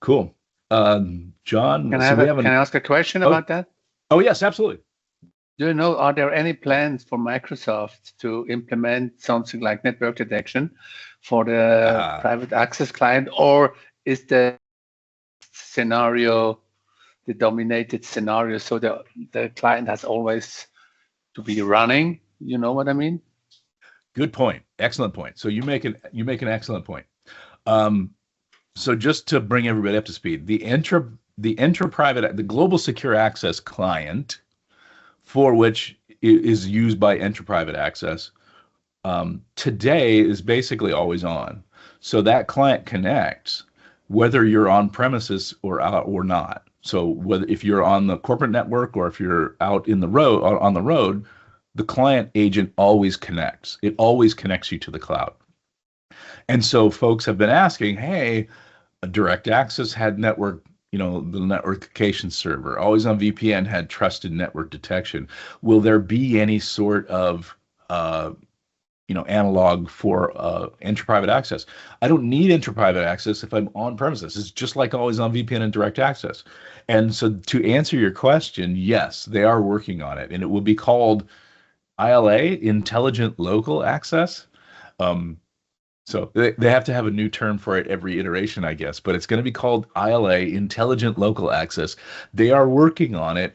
S1: Cool. John,
S4: can I ask a question about that?
S1: Oh, yes, absolutely.
S4: Do you know, are there any plans for Microsoft to implement something like network detection for the private access client, or is the scenario the dominated scenario, so the client has always to be running? You know what I mean?
S1: Good point. Excellent point. So you make an excellent point. So just to bring everybody up to speed, the global secure access client, for which is used by Entra Private Access, today is basically always on. So that client connects whether you're on premises or not. So if you're on the corporate network or if you're out on the road, the client agent always connects. It always connects you to the cloud. And so folks have been asking, hey, Direct Access had network, the networkification server. Always On VPN had trusted network detection. Will there be any sort of, analog for Entra Private Access? I don't need Entra Private Access if I'm on premises. It's just like Always On VPN and Direct Access. And so to answer your question, yes, they are working on it, and it will be called ILA, Intelligent Local Access. So they have to have a new term for it every iteration, I guess, but it's going to be called ILA, Intelligent Local Access. They are working on it,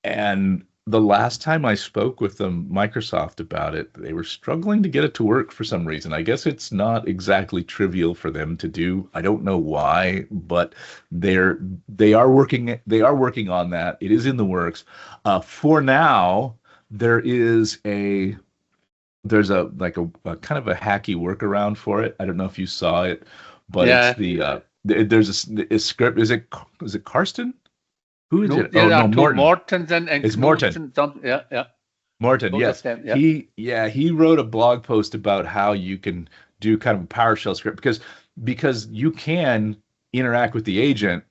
S1: and the last time I spoke with them, Microsoft, about it, they were struggling to get it to work for some reason. I guess it's not exactly trivial for them to do. I don't know why, but they are working on that. It is in the works. For now, there's a like a kind of a hacky workaround for it. I don't know if you saw it, but
S4: Yeah.
S1: it's there's a script. Is it Karsten? Who is it?
S4: There
S1: Oh
S4: are
S1: no,
S4: two
S1: Morton.
S4: Mortens and
S1: It's
S4: Knudsen,
S1: Morton.
S4: Yeah.
S1: Morton,
S4: Both
S1: yes.
S4: of them, yeah.
S1: He wrote a blog post about how you can do kind of a PowerShell script because you can interact with the agent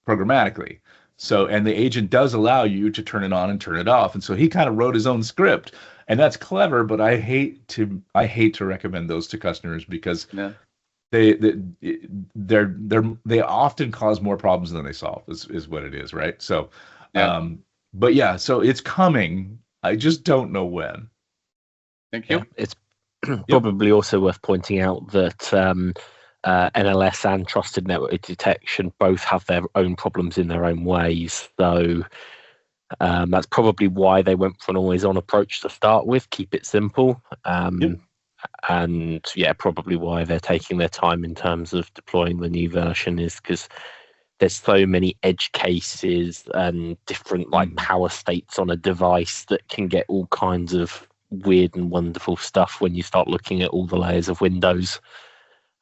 S1: programmatically. So, and the agent does allow you to turn it on and turn it off. And so he kind of wrote his own script, and that's clever, but I hate to recommend those to customers because
S4: Yeah.
S1: they often cause more problems than they solve is what it is, right? So,
S4: Yeah.
S1: but yeah, so it's coming. I just don't know when.
S4: Thank you.
S2: Yeah, it's probably also worth pointing out that NLS and trusted network detection both have their own problems in their own ways. So that's probably why they went for an always-on approach to start with. Keep it simple. And yeah, probably why they're taking their time in terms of deploying the new version is because there's so many edge cases and different like power states on a device that can get all kinds of weird and wonderful stuff when you start looking at all the layers of Windows.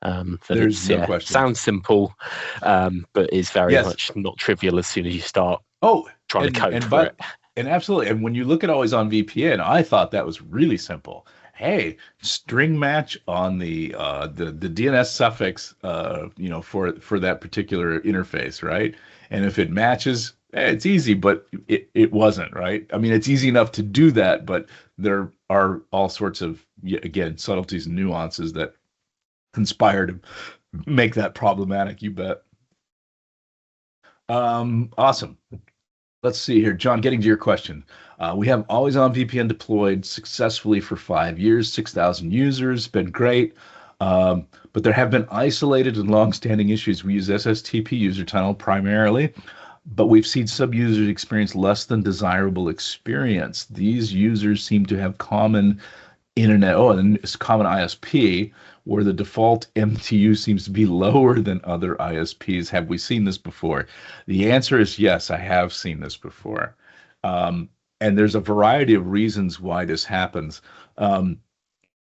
S1: There's no question.
S2: Sounds simple, but is very much not trivial as soon as you start trying to code for it.
S1: And absolutely. And when you look at Always On VPN, I thought that was really simple. Hey, string match on the DNS suffix, for that particular interface, right? And if it matches, it's easy, but it wasn't, right? I mean, it's easy enough to do that, but there are all sorts of, again, subtleties and nuances that conspire to make that problematic. You bet. Awesome. Let's see here, John, getting to your question. We have Always On VPN deployed successfully for 5 years, 6,000 users, been great. But there have been isolated and long-standing issues. We use SSTP user tunnel primarily, but we've seen sub-users experience less than desirable experience. These users seem to have common internet, and it's common ISP, where the default MTU seems to be lower than other ISPs. Have we seen this before? The answer is yes, I have seen this before. And there's a variety of reasons why this happens. One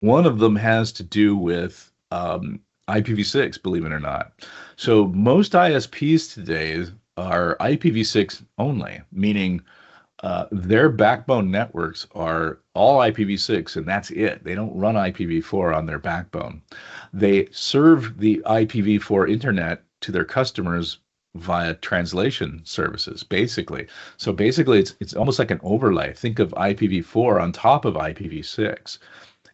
S1: of them has to do with IPv6, believe it or not. So most ISPs today are IPv6 only, meaning their backbone networks are all IPv6, and that's it. They don't run IPv4 on their backbone. They serve the IPv4 internet to their customers via translation services, basically. So basically, it's almost like an overlay. Think of IPv4 on top of IPv6.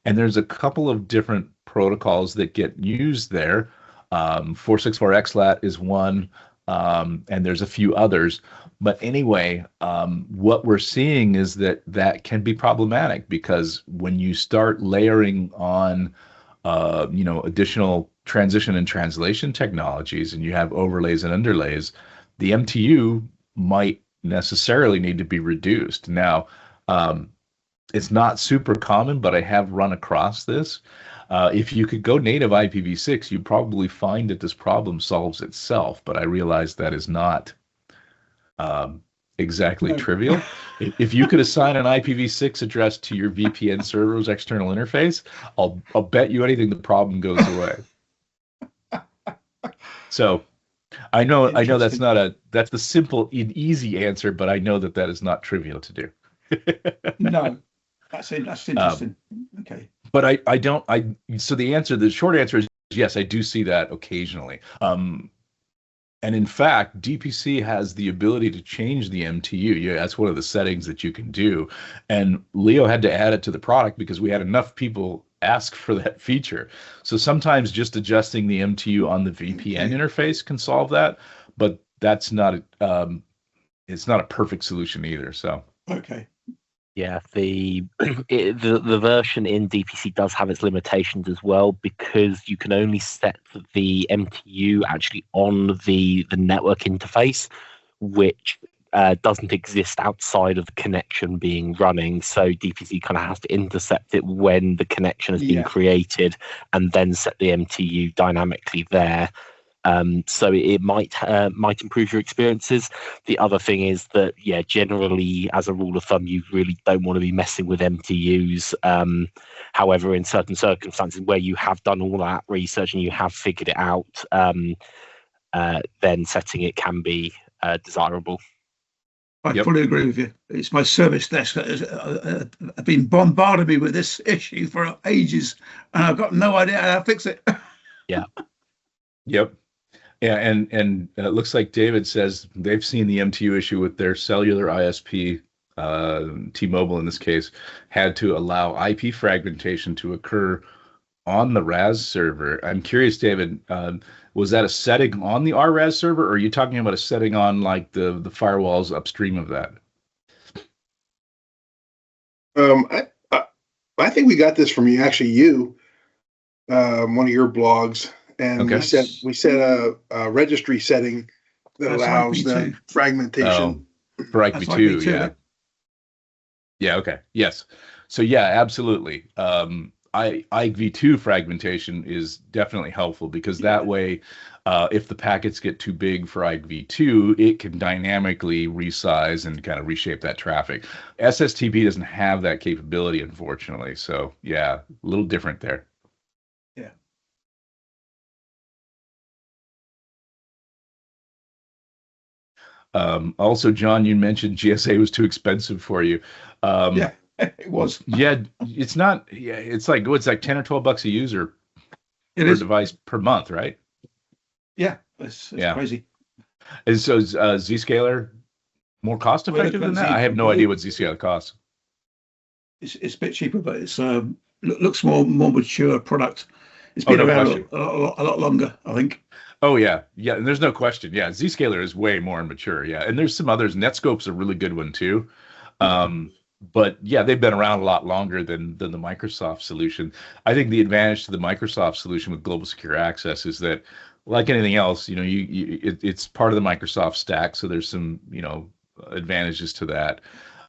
S1: And there's a couple of different protocols that get used there. 464XLAT is one, and there's a few others. But anyway, what we're seeing is that can be problematic because when you start layering on, additional transition and translation technologies, and you have overlays and underlays, the MTU might necessarily need to be reduced. Now, it's not super common, but I have run across this. If you could go native IPv6, you'd probably find that this problem solves itself, but I realize that is not exactly trivial. If you could assign an IPv6 address to your VPN server's external interface, I'll bet you anything the problem goes away. So I know that's the simple and easy answer, but I know that is not trivial to do.
S5: No, that's interesting. Okay.
S1: But so the short answer is yes, I do see that occasionally. And in fact, DPC has the ability to change the MTU. Yeah, that's one of the settings that you can do. And Leo had to add it to the product because we had enough people ask for that feature. So sometimes just adjusting the MTU on the VPN interface can solve that, but that's not it's not a perfect solution either. So
S5: okay.
S2: Yeah, the version in DPC does have its limitations as well because you can only set the MTU actually on the network interface, which doesn't exist outside of the connection being running. So DPC kind of has to intercept it when the connection has been created and then set the MTU dynamically there. So it might improve your experiences. The other thing is that, generally, as a rule of thumb, you really don't want to be messing with MTUs. However, in certain circumstances where you have done all that research and you have figured it out, then setting it can be desirable.
S5: I fully agree with you. It's my service desk that have been bombarding me with this issue for ages, and I've got no idea how to fix it.
S2: Yeah.
S1: Yep. Yeah, and it looks like David says they've seen the MTU issue with their cellular ISP, T-Mobile in this case, had to allow IP fragmentation to occur on the RAS server. I'm curious, David, was that a setting on the RAS server, or are you talking about a setting on like the firewalls upstream of that?
S6: I think we got this from you, one of your blogs, and we set a registry setting that allows the fragmentation.
S1: For IPv2, yeah. Yeah, okay. Yes. So yeah, absolutely. IPv2 fragmentation is definitely helpful because that way, if the packets get too big for IPv2, it can dynamically resize and kind of reshape that traffic. SSTP doesn't have that capability, unfortunately. So yeah, a little different there.
S5: Yeah.
S1: Also, John, you mentioned GSA was too expensive for you.
S5: Yeah. It was.
S1: Yeah, it's not. Yeah, it's like it's like $10 or $12 a user
S5: per
S1: device per month, right?
S5: Yeah, it's crazy.
S1: And so Zscaler more cost effective than that? I have no idea what Zscaler costs.
S5: It's a bit cheaper, but it's looks more mature product. It's been around a lot longer, I think.
S1: Oh yeah, and there's no question. Yeah, Zscaler is way more mature. Yeah, and there's some others. Netscope's a really good one too. But yeah, they've been around a lot longer than the Microsoft solution. I think the advantage to the Microsoft solution with Global Secure Access is that, like anything else, it's part of the Microsoft stack, so there's some advantages to that.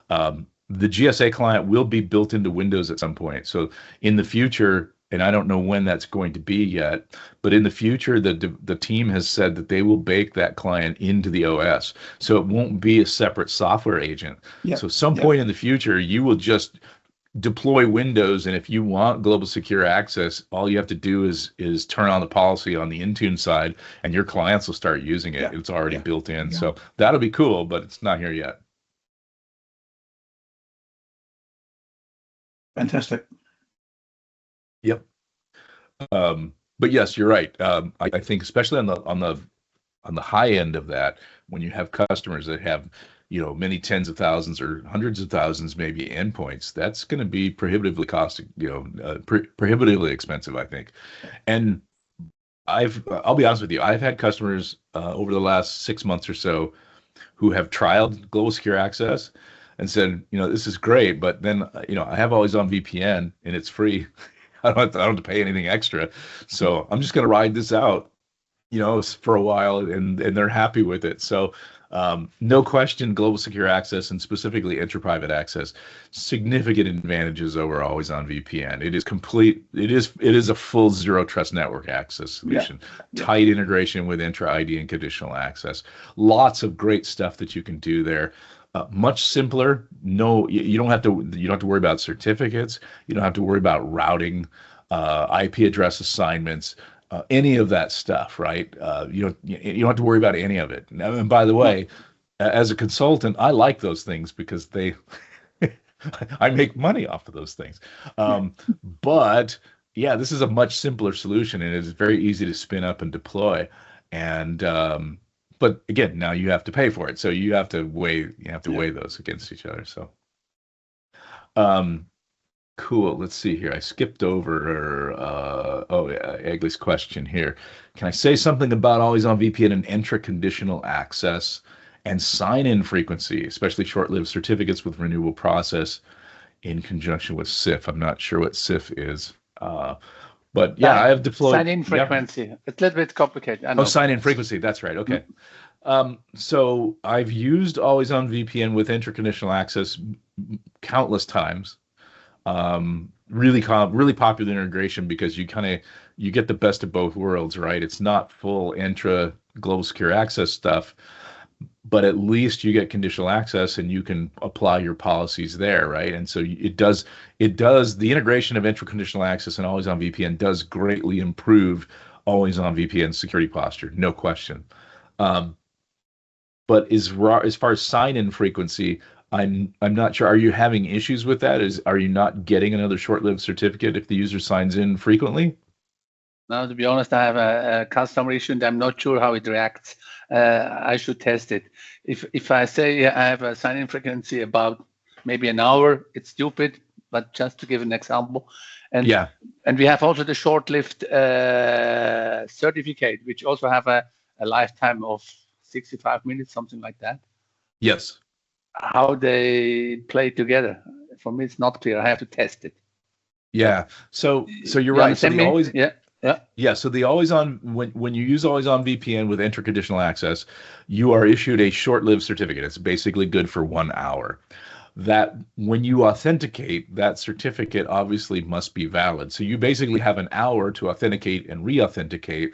S1: The GSA client will be built into Windows at some point. So in the future, and I don't know when that's going to be yet, but in the future, the team has said that they will bake that client into the OS. So it won't be a separate software agent. Yep. So some point in the future, you will just deploy Windows, and if you want Global Secure Access, all you have to do is turn on the policy on the Intune side, and your clients will start using it. Yeah. It's already built in. Yeah. So that'll be cool, but it's not here yet.
S5: Fantastic.
S1: Yep. But yes, you're right. I think especially on the high end of that, when you have customers that have many tens of thousands or hundreds of thousands maybe endpoints, that's going to be prohibitively prohibitively expensive, I think. And I'll be honest with you, I've had customers over the last 6 months or so who have trialed Global Secure Access and said, this is great, but then I have Always On VPN and it's free. I don't have to pay anything extra, so I'm just going to ride this out, for a while, and they're happy with it. So, no question, Global Secure Access and specifically Entra Private Access, significant advantages over Always On VPN. It is complete. It is a full zero trust network access solution. Yeah. Tight integration with Entra ID and conditional access. Lots of great stuff that you can do there. Much simpler. No, you don't have to worry about certificates. You don't have to worry about routing, IP address assignments, any of that stuff, right? You don't have to worry about any of it. And by the way, as a consultant, I like those things because I make money off of those things. But yeah, this is a much simpler solution, and it's very easy to spin up and deploy. And but again, now you have to pay for it, so you have to weigh those against each other. So, cool. Let's see here. I skipped over Egley's question here. Can I say something about Always On VPN and Entra conditional access and sign-in frequency, especially short-lived certificates with renewable process in conjunction with CIF? I'm not sure what CIF is. But yeah, I have deployed
S4: sign-in frequency. It's a little bit complicated. I know.
S1: Oh, sign-in frequency. That's right. Okay. So I've used Always On VPN with intraconditional access countless times. Really popular integration because you get the best of both worlds, right? It's not full Entra global secure access stuff, but at least you get conditional access and you can apply your policies there, right? And so it does the integration of Entra conditional access and Always On VPN does greatly improve Always On VPN security posture, no question. But as far as sign-in frequency, I'm not sure. Are you having issues with that? Are you not getting another short-lived certificate if the user signs in frequently?
S4: Now, to be honest, I have a customer issue, and I'm not sure how it reacts. I should test it. If I say I have a sign-in frequency about maybe an hour, it's stupid. But just to give an example, and we have also the short-lived certificate, which also have a lifetime of 65 minutes, something like that.
S1: Yes.
S4: How they play together, for me, it's not clear. I have to test it.
S1: Yeah. So you're right. So So the Always On, when you use Always On VPN with intraconditional access, you are issued a short-lived certificate. It's basically good for 1 hour. That when you authenticate, that certificate obviously must be valid. So you basically have an hour to authenticate and re-authenticate.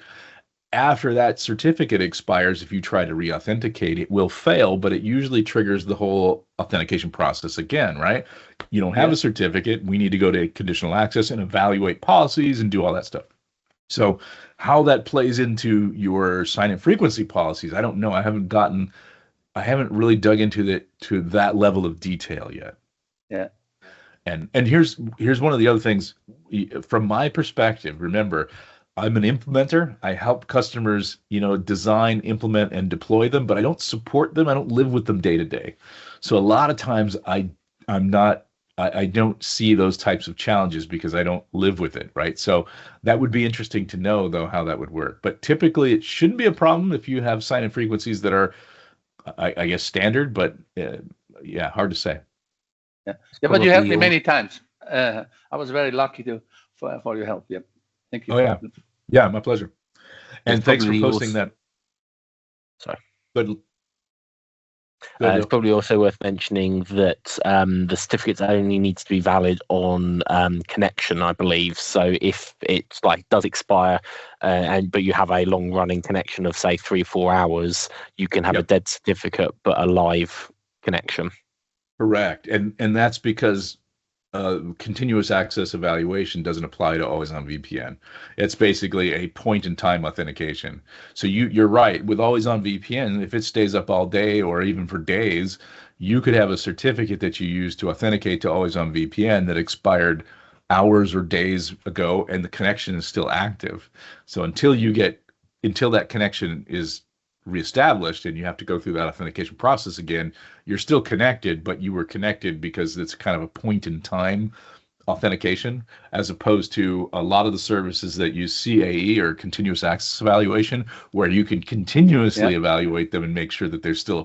S1: After that certificate expires, if you try to re-authenticate, it will fail, but it usually triggers the whole authentication process again, right? You don't have a certificate. We need to go to conditional access and evaluate policies and do all that stuff. So how that plays into your sign-in frequency policies, I don't know. I haven't really dug into that level of detail yet.
S4: Yeah.
S1: And here's one of the other things from my perspective. Remember, I'm an implementer. I help customers, design, implement, and deploy them, but I don't support them. I don't live with them day to day. So a lot of times I don't see those types of challenges because I don't live with it, right? So that would be interesting to know, though, how that would work. But typically, it shouldn't be a problem if you have sign-in frequencies that are, I guess, standard. But hard to say.
S4: Yeah, but you helped me many times. I was very lucky for your help. Yep. Thank you.
S1: Oh, yeah. Yeah, my pleasure. And thanks for posting that.
S2: Sorry.
S1: But
S2: it's probably also worth mentioning that the certificates only needs to be valid on connection, I believe. So if it's does expire, but you have a long-running connection of say 3-4 hours, you can have a dead certificate but a live connection.
S1: Correct, and that's because continuous access evaluation doesn't apply to Always On VPN. It's basically a point-in-time authentication. So you're right. With Always On VPN, if it stays up all day or even for days, you could have a certificate that you use to authenticate to Always On VPN that expired hours or days ago, and the connection is still active. So until that connection is reestablished and you have to go through that authentication process again, you're still connected, but you were connected because it's kind of a point in time authentication, as opposed to a lot of the services that use CAE or continuous access evaluation, where you can continuously evaluate them and make sure that they still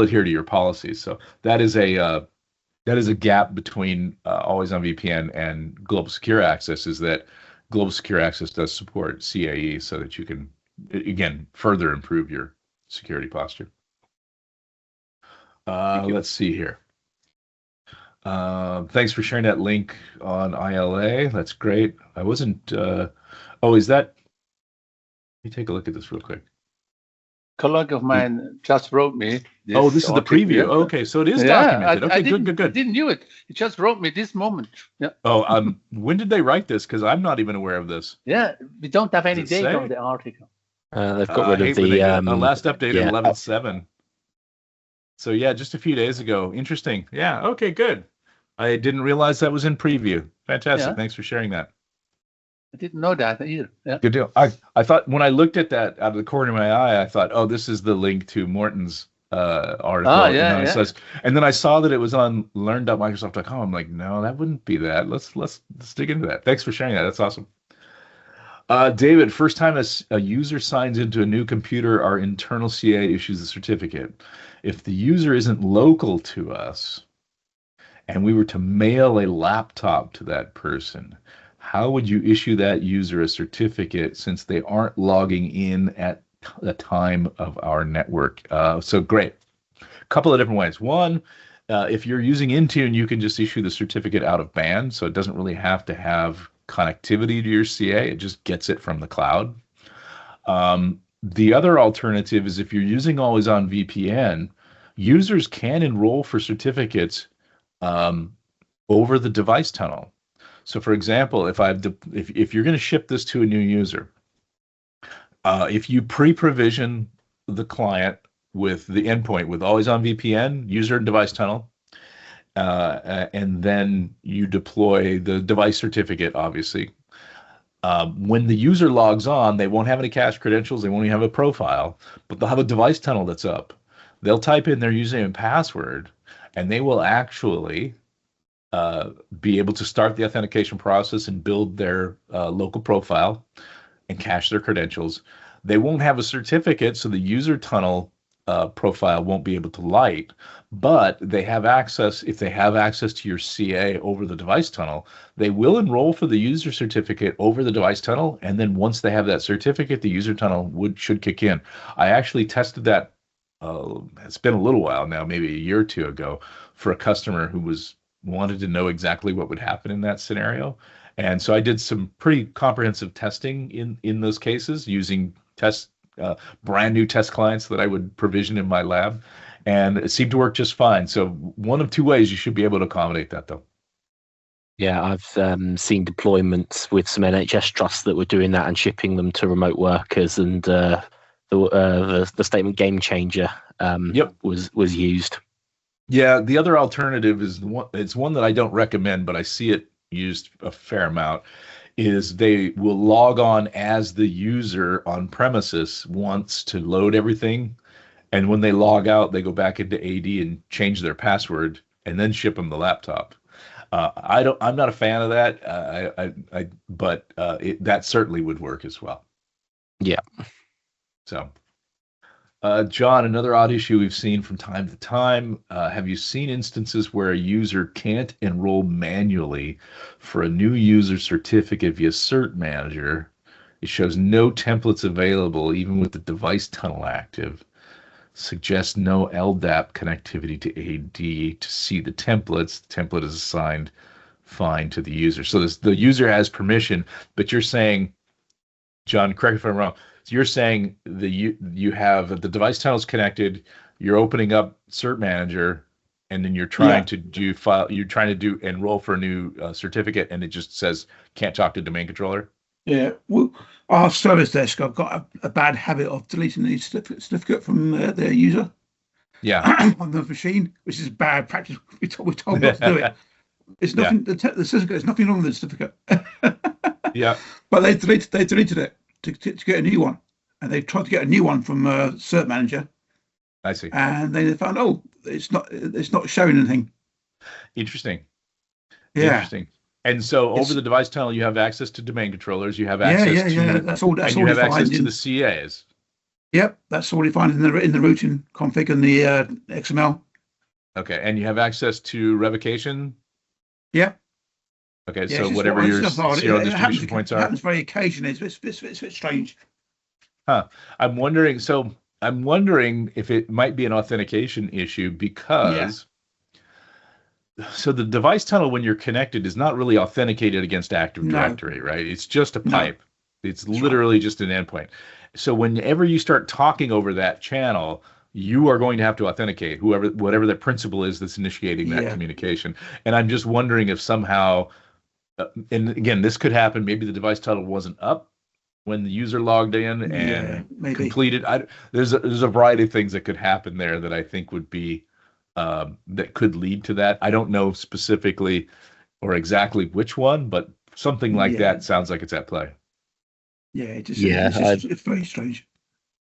S1: adhere to your policies. So that is a gap between Always On VPN and Global Secure Access, is that Global Secure Access does support CAE so that you can, again, further improve your security posture. Let's see here. Thanks for sharing that link on ILA. That's great. I wasn't. Is that? Let me take a look at this real quick.
S4: A colleague of mine just wrote me.
S1: This is the preview. Okay, so it is documented. Okay, good.
S4: I didn't knew it. He just wrote me this moment. Yeah.
S1: When did they write this? Because I'm not even aware of this.
S4: Yeah, we don't have any date on the article.
S2: They've got rid of the
S1: last update 11.7. So just a few days ago. Interesting. Yeah. Okay. Good. I didn't realize that was in preview. Fantastic. Yeah. Thanks for sharing that.
S4: I didn't know that either. Yeah.
S1: Good deal. I thought when I looked at that out of the corner of my eye, I thought, this is the link to Morton's article. And then I saw that it was on learn.microsoft.com. I'm like, no, that wouldn't be that. Let's dig into that. Thanks for sharing that. That's awesome. David, first time a user signs into a new computer, our internal CA issues a certificate. If the user isn't local to us and we were to mail a laptop to that person, how would you issue that user a certificate since they aren't logging in at time of our network. So great. A couple of different ways. One, if you're using Intune, you can just issue the certificate out of band, so it doesn't really have to have connectivity to your CA. It just gets it from the cloud. The other alternative is if you're using Always On VPN, users can enroll for certificates over the device tunnel. So, for example, if you're going to ship this to a new user, if you pre-provision the client with the endpoint with Always On VPN, user and device tunnel, and then you deploy the device certificate, obviously. When the user logs on, they won't have any cached credentials, they won't even have a profile, but they'll have a device tunnel that's up. They'll type in their username and password, and they will actually be able to start the authentication process and build their local profile and cache their credentials. They won't have a certificate, so the user tunnel profile won't be able to light, but they have access. If they have access to your CA over the device tunnel, they will enroll for the user certificate over the device tunnel, and then once they have that certificate, the user tunnel should kick in. I actually tested that. It's been a little while now, maybe a year or two ago, for a customer who wanted to know exactly what would happen in that scenario. And so I did some pretty comprehensive testing in those cases using brand new test clients that I would provision in my lab, and it seemed to work just fine. So one of two ways you should be able to accommodate that, though.
S2: Yeah, I've seen deployments with some NHS trusts that were doing that and shipping them to remote workers, and the statement game changer was used.
S1: Yeah, the other alternative is it's one that I don't recommend, but I see it used a fair amount, is they will log on as the user on premises wants to load everything, and when they log out, they go back into AD and change their password and then ship them the laptop. I'm not a fan of that, but that certainly would work as well.
S2: Yeah.
S1: So, John, another odd issue we've seen from time to time. Have you seen instances where a user can't enroll manually for a new user certificate via Cert Manager? It shows no templates available, even with the device tunnel active. Suggests no LDAP connectivity to AD to see the templates. The template is assigned fine to the user. So the user has permission, but you're saying, John, correct me if I'm wrong, so you're saying that you have the device tunnels connected, you're opening up Cert Manager, and then you're trying to do enroll for a new certificate, and it just says can't talk to domain controller.
S5: Yeah, well, our service desk, I've got a bad habit of deleting the certificate from their user.
S1: Yeah,
S5: on the machine, which is bad practice. We're told not to do it. It's nothing. The certificate. There's nothing wrong with the certificate.
S1: Yeah,
S5: but they deleted it to get a new one, and they tried to get a new one from Cert Manager.
S1: I see.
S5: And they found it's not showing anything.
S1: Interesting.
S5: Yeah.
S1: Interesting. And so over the device tunnel, you have access to domain controllers. You have access to
S5: That's all.
S1: and you have access to the CAs.
S5: Yep, that's all you find in the routing config and the XML.
S1: Okay, and you have access to revocation.
S5: Yep.
S1: Okay, so whatever your serial distribution points are.
S5: It happens very occasionally. It's a bit strange.
S1: Huh. I'm wondering if it might be an authentication issue because. So the device tunnel, when you're connected, is not really authenticated against Active Directory, right? It's just a pipe. It's literally just an endpoint. So whenever you start talking over that channel, you are going to have to authenticate whatever the principal is that's initiating that communication. And I'm just wondering if somehow, and again, this could happen. Maybe the device tunnel wasn't up when the user logged in and completed. There's a variety of things that could happen there that I think would be. That could lead to that. I don't know specifically or exactly which one, but something like that sounds like it's at play.
S5: Yeah, it's very strange.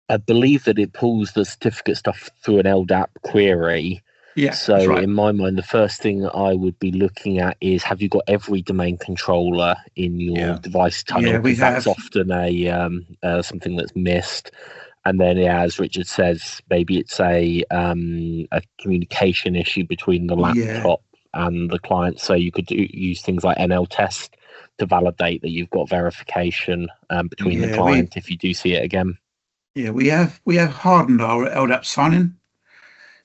S2: I believe that it pulls the certificate stuff through an LDAP query.
S5: Yeah.
S2: So in my mind, the first thing I would be looking at is, have you got every domain controller in your device tunnel?
S5: Yeah,
S2: that's often a something that's missed. And then, as Richard says, maybe it's a communication issue between the laptop and the client. So you could use things like NL test to validate that you've got verification between the client if you do see it again.
S5: Yeah, we have hardened our LDAP sign-in,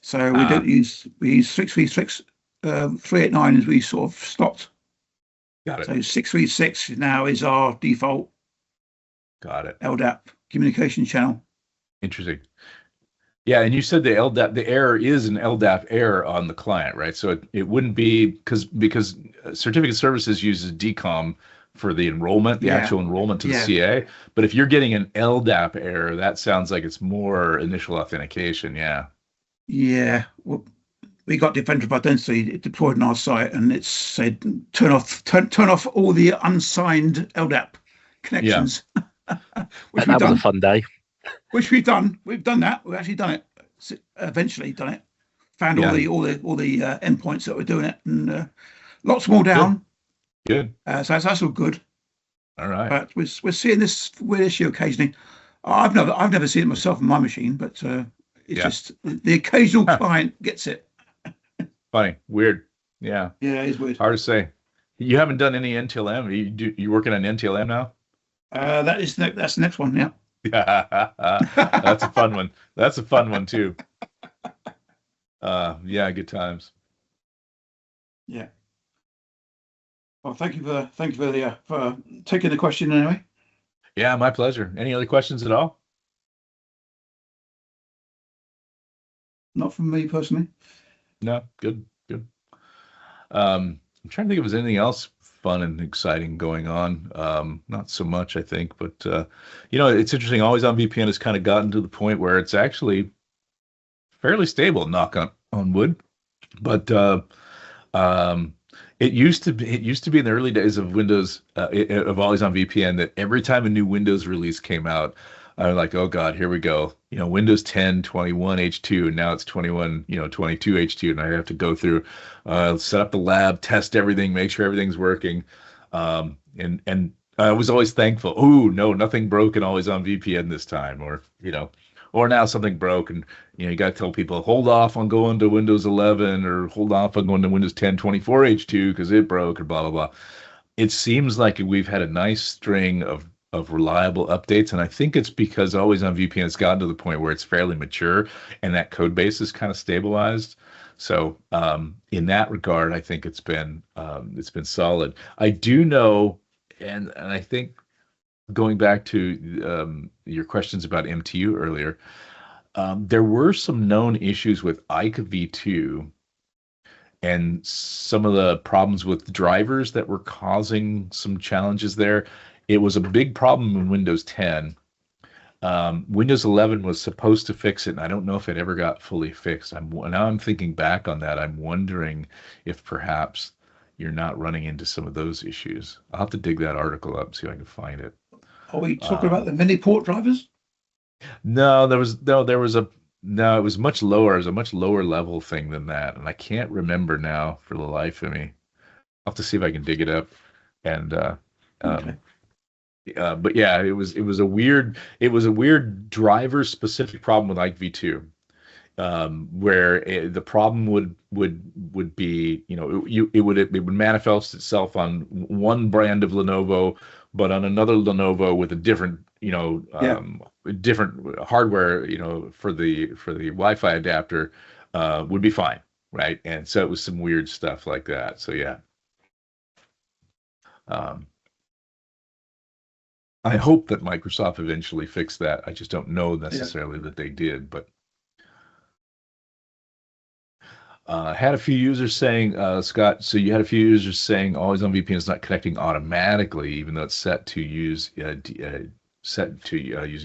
S5: so we use 636 389 as we sort of stopped.
S1: Got it.
S5: So 636 now is our default.
S1: Got it.
S5: LDAP communication channel.
S1: Interesting. Yeah, and you said the error is an LDAP error on the client, right? So it wouldn't be because certificate services uses DCOM for the enrollment, the actual enrollment to the CA. But if you're getting an LDAP error, that sounds like it's more initial authentication. Yeah.
S5: Yeah. Well, we got Defender of Identity deployed on our site, and it said turn off all the unsigned LDAP connections.
S2: Yeah. Which that was a fun day.
S5: Which we've done. We've done that. We've actually done it. Eventually done it. Found all the endpoints that were doing it, and lots more down.
S1: Good.
S5: So that's all good.
S1: All right.
S5: But we're seeing this weird issue occasionally. I've never seen it myself on my machine, but it's just the occasional client gets it.
S1: Funny, weird. Yeah.
S5: Yeah, it's weird.
S1: Hard to say. You haven't done any NTLM. You working on NTLM now?
S5: That's the next one. Yeah.
S1: That's a fun one. That's a fun one too. Yeah, good times.
S5: Yeah. Well, thank you for taking the question anyway.
S1: Yeah, my pleasure. Any other questions at all?
S5: Not from me personally.
S1: No, good. I'm trying to think if there's anything else fun and exciting going on. Not so much, I think, but it's interesting. Always On VPN has kind of gotten to the point where it's actually fairly stable, knock on wood. But it used to be in the early days of Windows of Always On VPN that every time a new Windows release came out, I was like, oh God, here we go. Windows 10, 21 H2, and now it's 21, 22 H2, and I have to go through, set up the lab, test everything, make sure everything's working. And I was always thankful. Oh, no, nothing broke and Always On VPN this time, or now something broke, and you got to tell people, hold off on going to Windows 11 or hold off on going to Windows 10 24 H2 because it broke or blah, blah, blah. It seems like we've had a nice string of reliable updates, and I think it's because Always On VPN has gotten to the point where it's fairly mature and that code base is kind of stabilized. So in that regard, I think it's been solid. I do know, and I think going back to your questions about MTU earlier, there were some known issues with ICA v2 and some of the problems with drivers that were causing some challenges there. It was a big problem in Windows 10. Windows 11 was supposed to fix it, and I don't know if it ever got fully fixed. Now I'm thinking back on that. I'm wondering if perhaps you're not running into some of those issues. I'll have to dig that article up, see if I can find it.
S5: Are we talking about the mini port drivers?
S1: No, it was much lower. It was a much lower level thing than that, and I can't remember now for the life of me. I'll have to see if I can dig it up. And
S5: okay.
S1: But yeah, it was a weird driver specific problem with Ike v2, where the problem would be, it would manifest itself on one brand of Lenovo, but on another Lenovo with a different different hardware, for the Wi-Fi adapter, would be fine, right? And so it was some weird stuff like that. So yeah. I hope that Microsoft eventually fixed that. I just don't know necessarily that they did, but had a few users saying, Scott, so you had a few users saying Always On VPN is not connecting automatically, even though it's set to using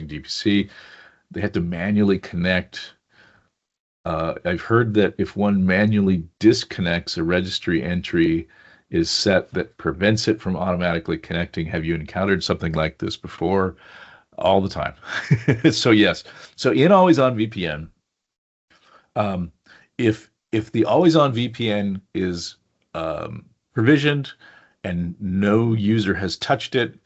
S1: DPC. They had to manually connect. I've heard that if one manually disconnects a registry entry is set that prevents it from automatically connecting. Have you encountered something like this before? All the time. So yes. So in Always On VPN, if the Always On VPN is provisioned and no user has touched it,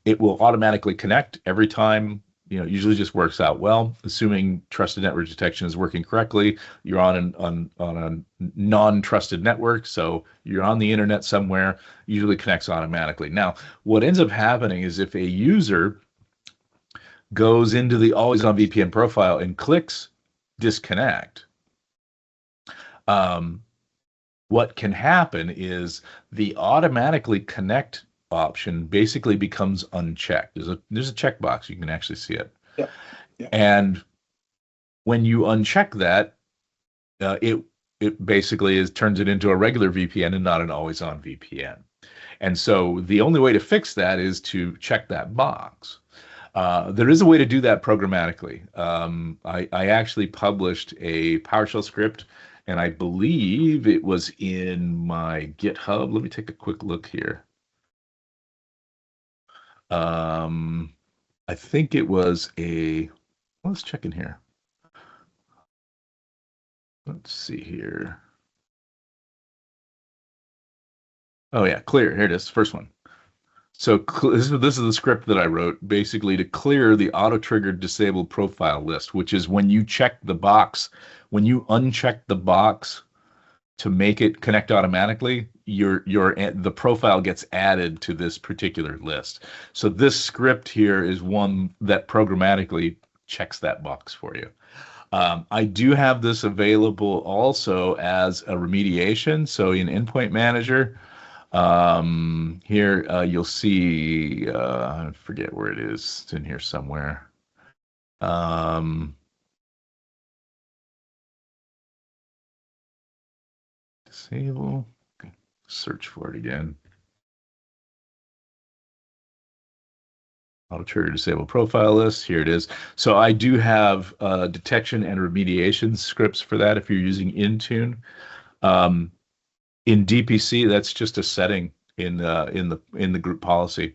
S1: it will automatically connect every time. It usually just works out well, assuming trusted network detection is working correctly. You're on a non-trusted network, so you're on the internet somewhere, usually connects automatically. Now, what ends up happening is if a user goes into the Always On VPN profile and clicks disconnect, what can happen is the automatically connect option basically becomes unchecked. There's a checkbox, you can actually see it.
S6: Yeah. Yeah.
S1: And when you uncheck that, it basically turns it into a regular VPN and not an always on VPN. And so the only way to fix that is to check that box. There is a way to do that programmatically. I actually published a PowerShell script, and I believe it was in my GitHub. Let me take a quick look here. I think it was let's check in here. Let's see here. Oh yeah, clear. Here it is, first one. So this is the script that I wrote, basically to clear the auto-triggered disabled profile list, which is when you check the box, when you uncheck the box to make it connect automatically, the profile gets added to this particular list. So this script here is one that programmatically checks that box for you. I do have this available also as a remediation. So in Endpoint Manager, here you'll see, I forget where it is. It's in here somewhere. Disable. Okay. Search for it again. Auto trigger disable profile list. Here it is. So I do have detection and remediation scripts for that if you're using Intune. In DPC, that's just a setting in the group policy.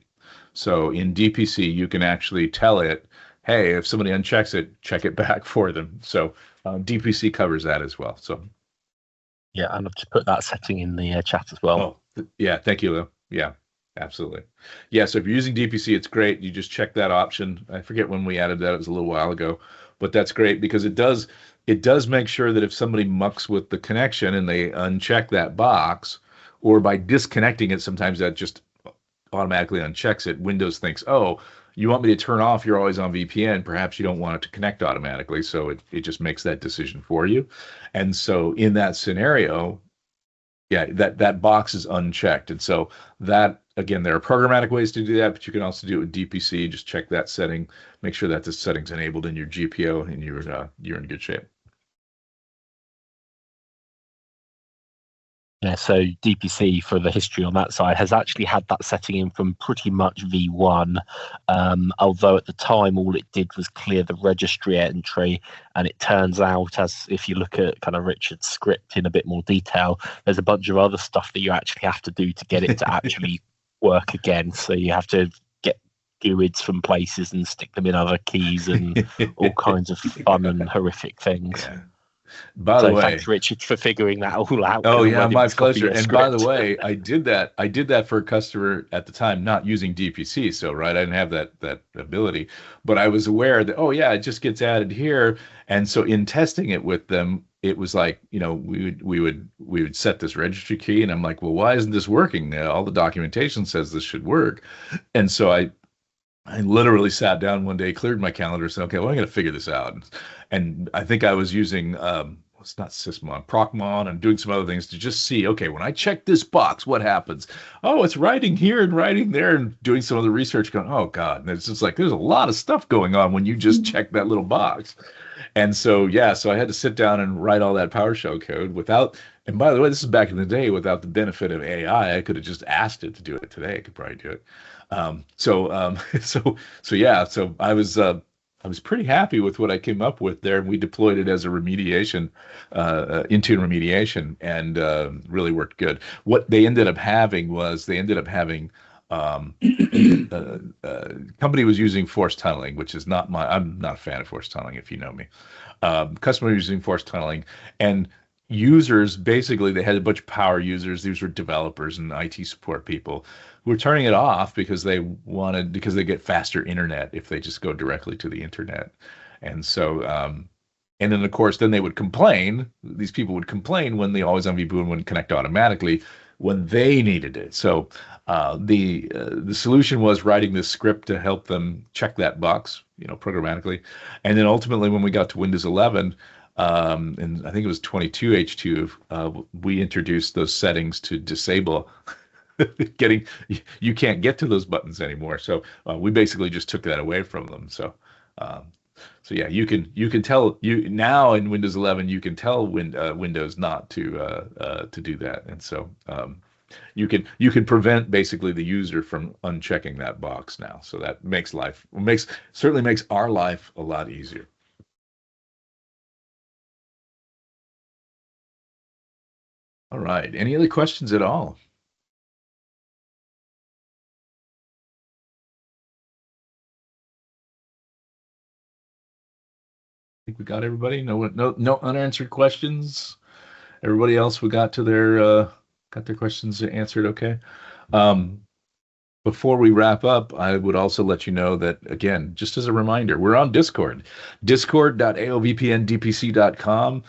S1: So in DPC, you can actually tell it, hey, if somebody unchecks it, check it back for them. So DPC covers that as well. So
S2: yeah, and I've just put that setting in the chat as well.
S1: Oh, yeah, thank you, Lou. Yeah, absolutely. Yeah, so if you're using DPC, it's great. You just check that option. I forget when we added that. It was a little while ago, but that's great because it does make sure that if somebody mucks with the connection and they uncheck that box, or by disconnecting it, sometimes that just automatically unchecks it. Windows thinks, oh, you want me to turn off your Always On VPN, perhaps you don't want it to connect automatically, so it just makes that decision for you. And so in that scenario, yeah, that box is unchecked. And so that, again, there are programmatic ways to do that, but you can also do it with DPC. Just check that setting, make sure that the setting's enabled in your GPO, and you're in good shape.
S2: Yeah, so DPC, for the history on that side, has actually had that setting in from pretty much V1, although at the time all it did was clear the registry entry, and it turns out, as if you look at kind of Richard's script in a bit more detail, there's a bunch of other stuff that you actually have to do to get it to actually work again. So you have to get GUIDs from places and stick them in other keys and all kinds of fun and horrific things.
S1: Yeah. By the way,
S2: thanks, Richard, for figuring that all out.
S1: Oh yeah, my pleasure. And by the way, I did that for a customer at the time, not using DPC. So right, I didn't have that ability, but I was aware that, oh yeah, it just gets added here. And so in testing it with them, it was like, we would set this registry key, and I'm like, well, why isn't this working? All the documentation says this should work. And so I literally sat down one day, cleared my calendar, and said, okay, well, I'm going to figure this out. And I think I was using, it's not Sysmon, Procmon, and doing some other things to just see, okay, when I check this box, what happens? Oh, it's writing here and writing there, and doing some of the research going, oh, God. And it's just like, there's a lot of stuff going on when you just check that little box. And so, yeah, so I had to sit down and write all that PowerShell code without, and by the way, this is back in the day, without the benefit of AI. I could have just asked it to do it today. I could probably do it. So I was pretty happy with what I came up with there, and we deployed it as a remediation, Intune remediation, and really worked good. What they ended up having was company was using forced tunneling, which is not I'm not a fan of forced tunneling, if you know me. Customer using forced tunneling, and users, basically they had a bunch of power users. These were developers and IT support people who were turning it off because they get faster internet if they just go directly to the internet. And so and then of course then they would complain, these people would complain when the Always On VPN wouldn't connect automatically, when they needed it. So the solution was writing this script to help them check that box, programmatically. And then ultimately, when we got to Windows 11, and I think it was 22H2, we introduced those settings to disable you can't get to those buttons anymore. So we basically just took that away from them. So yeah, you can tell now in Windows 11 you can tell Windows not to do that, and so you can prevent basically the user from unchecking that box now. So that certainly makes our life a lot easier. All right. Any other questions at all? I think we got everybody. No unanswered questions. Everybody else, we got their questions answered. Okay. Before we wrap up, I would also let you know that, again, just as a reminder, we're on Discord, discord.aovpndpc.com.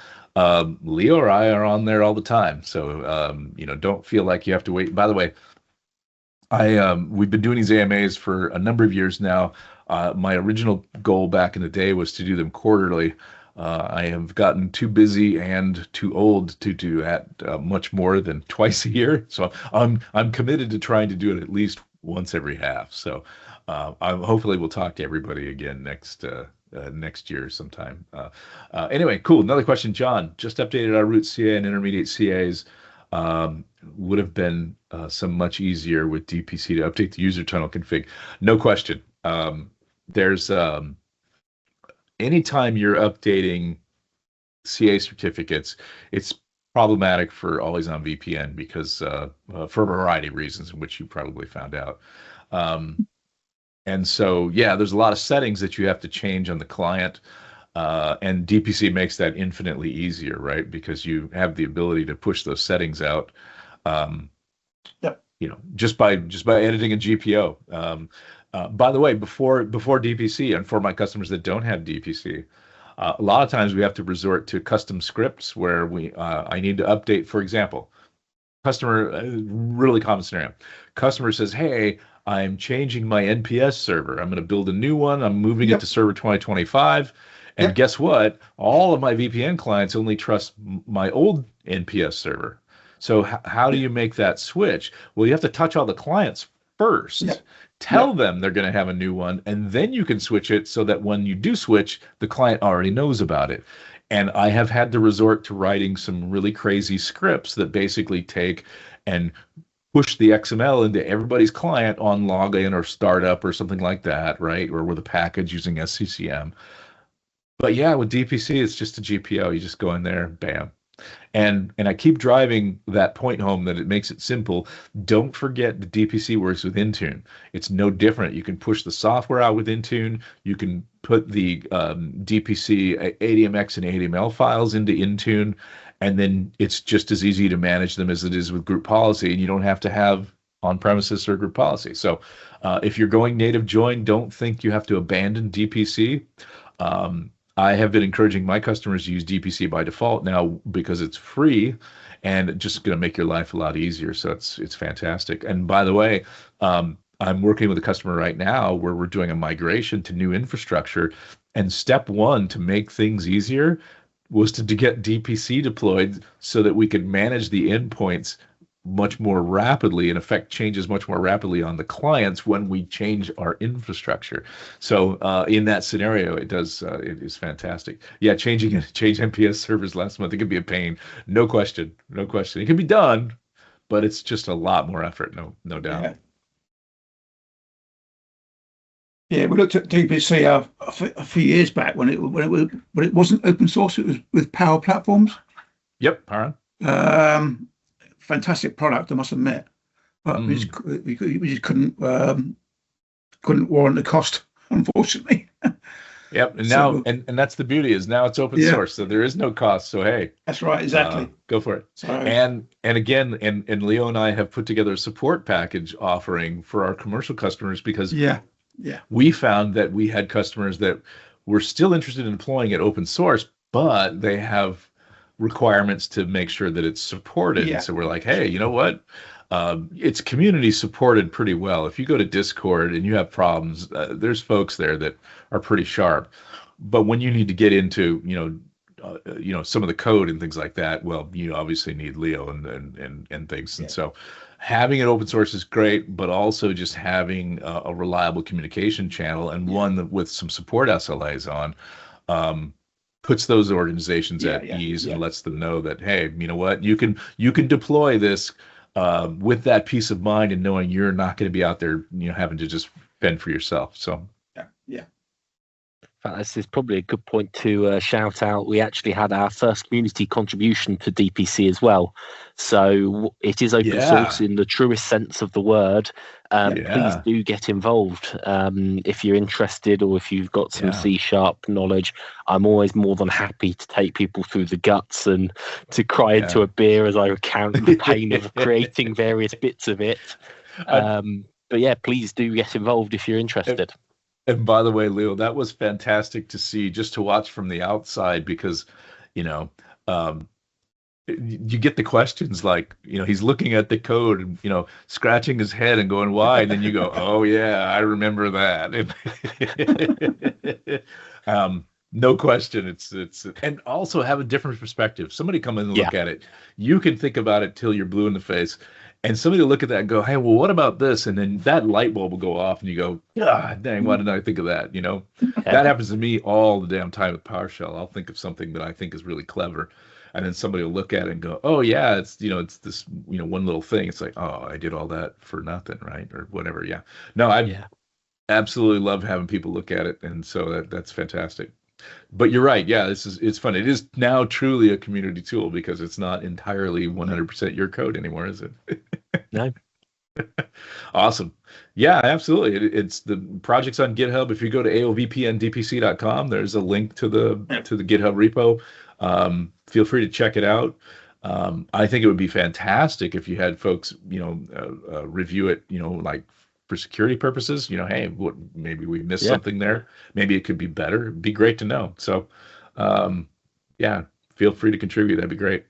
S1: Leo or I are on there all the time, so don't feel like you have to wait. By the way, we've been doing these AMAs for a number of years now. My original goal back in the day was to do them quarterly. I have gotten too busy and too old to do that much more than twice a year. So I'm committed to trying to do it at least once every half. So hopefully we'll talk to everybody again next year sometime. Anyway, cool. Another question, John. Just updated our root CA and intermediate CAs. Would have been some much easier with DPC to update the user tunnel config. No question. There's anytime you're updating CA certificates, it's problematic for Always On VPN because for a variety of reasons, in which you probably found out. And so, yeah, there's a lot of settings that you have to change on the client, and DPC makes that infinitely easier, right? Because you have the ability to push those settings out.
S5: Yep.
S1: Just by editing a GPO. By the way, before DPC, and for my customers that don't have DPC, a lot of times we have to resort to custom scripts where I need to update, for example, really common scenario. Customer says, hey, I'm changing my NPS server. I'm going to build a new one. I'm moving it to server 2025. And guess what? All of my VPN clients only trust my old NPS server. So how do you make that switch? Well, you have to touch all the clients first. Tell them they're going to have a new one, and then you can switch it so that when you do switch, the client already knows about it. And I have had to resort to writing some really crazy scripts that basically take and push the XML into everybody's client on login or startup or something like that, right? Or with a package using SCCM. But yeah, with DPC, it's just a GPO. You just go in there, bam. And I keep driving that point home that it makes it simple. Don't forget the DPC works with Intune. It's no different. You can push the software out with Intune. You can put the DPC ADMX and ADML files into Intune, and then it's just as easy to manage them as it is with group policy, and you don't have to have on-premises or group policy. So if you're going native join, don't think you have to abandon DPC. I have been encouraging my customers to use DPC by default now because it's free and just going to make your life a lot easier. So it's fantastic. And by the way, I'm working with a customer right now where we're doing a migration to new infrastructure. And step one to make things easier was to get DPC deployed so that we could manage the endpoints much more rapidly and affect changes much more rapidly on the clients when we change our infrastructure. So in that scenario, it is fantastic. Yeah, change NPS servers last month, it could be a pain. No question. It can be done, but it's just a lot more effort, no doubt.
S5: Yeah, we looked at DPC a few years back when it wasn't open source. It was with Power Platforms.
S1: Yep, Power.
S5: Fantastic product, I must admit, but we just couldn't warrant the cost, unfortunately.
S1: Yep, and now and that's the beauty is now it's open source, so there is no cost. So hey,
S5: that's right, exactly.
S1: Go for it.
S5: So,
S1: and again, and Leo and I have put together a support package offering for our commercial customers because we found that we had customers that were still interested in deploying it open source, but they have requirements to make sure that it's supported.
S5: Yeah.
S1: And so we're like, hey, you know what? It's community supported pretty well. If you go to Discord and you have problems, there's folks there that are pretty sharp. But when you need to get into, some of the code and things like that, well, you obviously need Leo and things. And so having it open source is great, but also just having a reliable communication channel and one that with some support SLAs on, puts those organizations at ease and lets them know that, hey, you know what, you can deploy this with that peace of mind and knowing you're not going to be out there, having to just fend for yourself. So
S5: yeah.
S2: In fact, this is probably a good point to shout out. We actually had our first community contribution to DPC as well. So it is open source in the truest sense of the word. Please do get involved if you're interested, or if you've got some C# knowledge. I'm always more than happy to take people through the guts and to cry into a beer as I recount the pain of creating various bits of it. But yeah, please do get involved if you're interested.
S1: And by the way, Leo, that was fantastic to see, just to watch from the outside, because, you get the questions like, he's looking at the code and, scratching his head and going, why? And then you go, oh, yeah, I remember that. No question. It's and also have a different perspective. Somebody come in and look at it. You can think about it till you're blue in the face. And somebody will look at that and go, hey, well, what about this? And then that light bulb will go off and you go, God dang, why didn't I think of that? That happens to me all the damn time with PowerShell. I'll think of something that I think is really clever. And then somebody will look at it and go, oh, yeah, it's this, one little thing. It's like, oh, I did all that for nothing, right? Or whatever. Yeah. No, I absolutely love having people look at it. And so that's fantastic. But you're right. Yeah, it's fun. It is now truly a community tool because it's not entirely 100% your code anymore, is it?
S2: No.
S1: Awesome. Yeah, absolutely. It's the project's on GitHub. If you go to aovpndpc.com, there's a link to the GitHub repo. Feel free to check it out. I think it would be fantastic if you had folks, review it, like for security purposes, hey, maybe we missed something there. Maybe it could be better. It'd be great to know. So, feel free to contribute. That'd be great.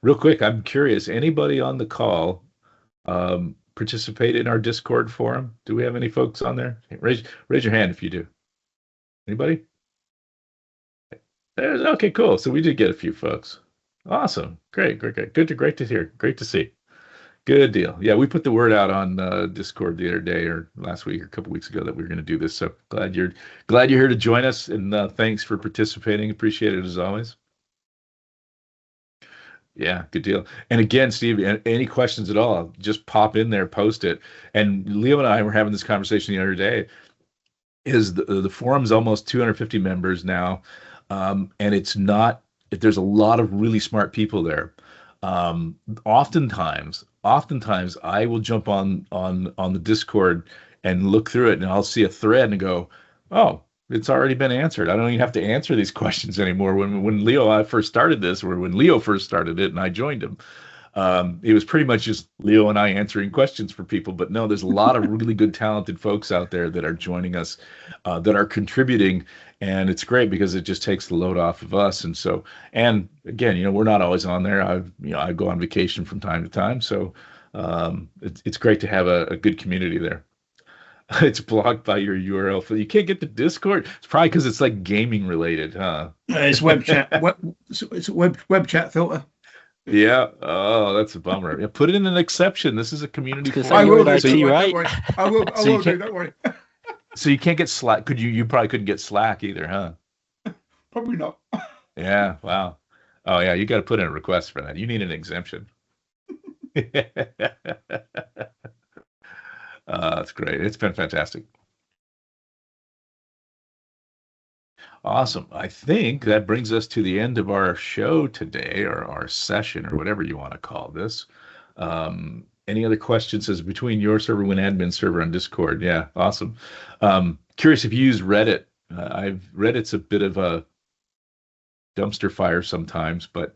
S1: Real quick, I'm curious, anybody on the call participate in our Discord forum? Do we have any folks on there? Raise your hand if you do. Anybody? Okay, cool. So we did get a few folks. Awesome. Great. Great to hear. Great to see. Good deal. Yeah, we put the word out on Discord the other day or last week or a couple weeks ago that we were going to do this. So glad you're here to join us, and thanks for participating. Appreciate it as always. Yeah, good deal. And again, Steve, any questions at all, just pop in there, post it. And Leo and I were having this conversation the other day. Is the forum's almost 250 members now, and there's a lot of really smart people there. Oftentimes I will jump on the Discord and look through it, and I'll see a thread and go, oh, it's already been answered. I don't even have to answer these questions anymore. When Leo first started this, or when Leo first started it and I joined him, it was pretty much just Leo and I answering questions for people. But no, there's a lot of really good, talented folks out there that are joining us, that are contributing. And it's great because it just takes the load off of us. And so, and again, we're not always on there. I go on vacation from time to time. So it's great to have a good community there. It's blocked by your URL. You can't get the Discord. It's probably because it's like gaming related, huh?
S5: It's web chat. It's a web chat filter.
S1: Yeah. Oh, that's a bummer. Yeah, put it in an exception. This is a community forum.
S5: I will do, right? I will do. Don't worry.
S1: So you can't get Slack. You probably couldn't get Slack either, huh?
S5: Probably not.
S1: Yeah. Wow. Oh yeah. You got to put in a request for that. You need an exemption. That's great. It's been fantastic. Awesome. I think that brings us to the end of our show today, or our session, or whatever you want to call this. Any other questions as between your server and admin server on Discord? Yeah, awesome. Curious if you use Reddit. Reddit's a bit of a dumpster fire sometimes, but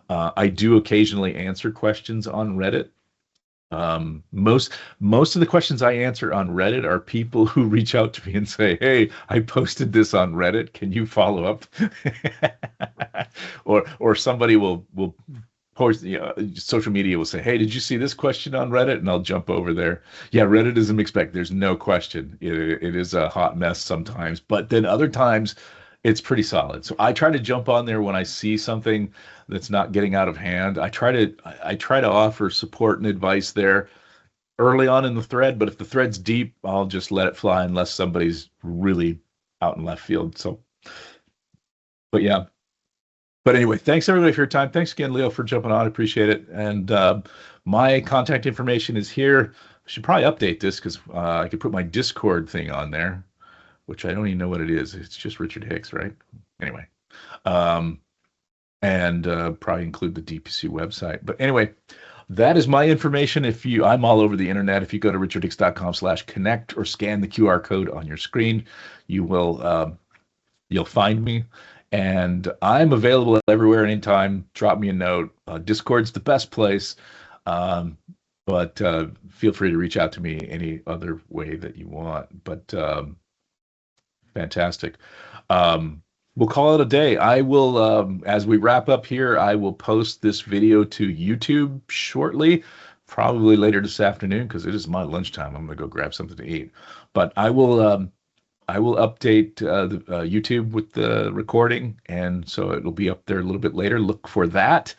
S1: I do occasionally answer questions on Reddit. Most of the questions I answer on Reddit are people who reach out to me and say, "Hey, I posted this on Reddit. Can you follow up?" or somebody will post, social media will say, "Hey, did you see this question on Reddit?" And I'll jump over there. Yeah, Reddit is a mixed bag. There's no question. It is a hot mess sometimes, but then other times it's pretty solid. So I try to jump on there when I see something that's not getting out of hand. I try to offer support and advice there early on in the thread, but if the thread's deep, I'll just let it fly unless somebody's really out in left field. So, but yeah. But anyway, thanks everybody for your time. Thanks again, Leo, for jumping on. I appreciate it. And my contact information is here. I should probably update this because I could put my Discord thing on there, which I don't even know what it is. It's just Richard Hicks, right? Anyway, and probably include the DPC website. But anyway, that is my information. I'm all over the internet. If you go to richardhicks.com/connect or scan the QR code on your screen, you'll find me. And I'm available everywhere, anytime. Drop me a note. Discord's the best place. But feel free to reach out to me any other way that you want. But fantastic. We'll call it a day. I will, as we wrap up here, I will post this video to YouTube shortly, probably later this afternoon, because it is my lunchtime. I'm going to go grab something to eat. But I will update the YouTube with the recording, and so it'll be up there a little bit later. Look for that.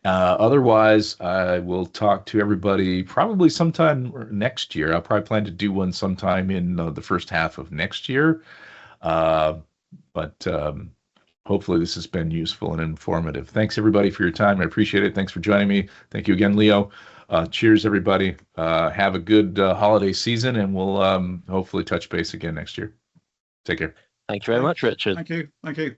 S1: Otherwise, I will talk to everybody probably sometime next year. I'll probably plan to do one sometime in the first half of next year. But hopefully this has been useful and informative. Thanks everybody for your time. I appreciate it. Thanks for joining me. Thank you again, Leo. Cheers, everybody. Have a good holiday season, and we'll hopefully touch base again next year. Take care.
S2: Thank you very much, Richard.
S5: Thank you.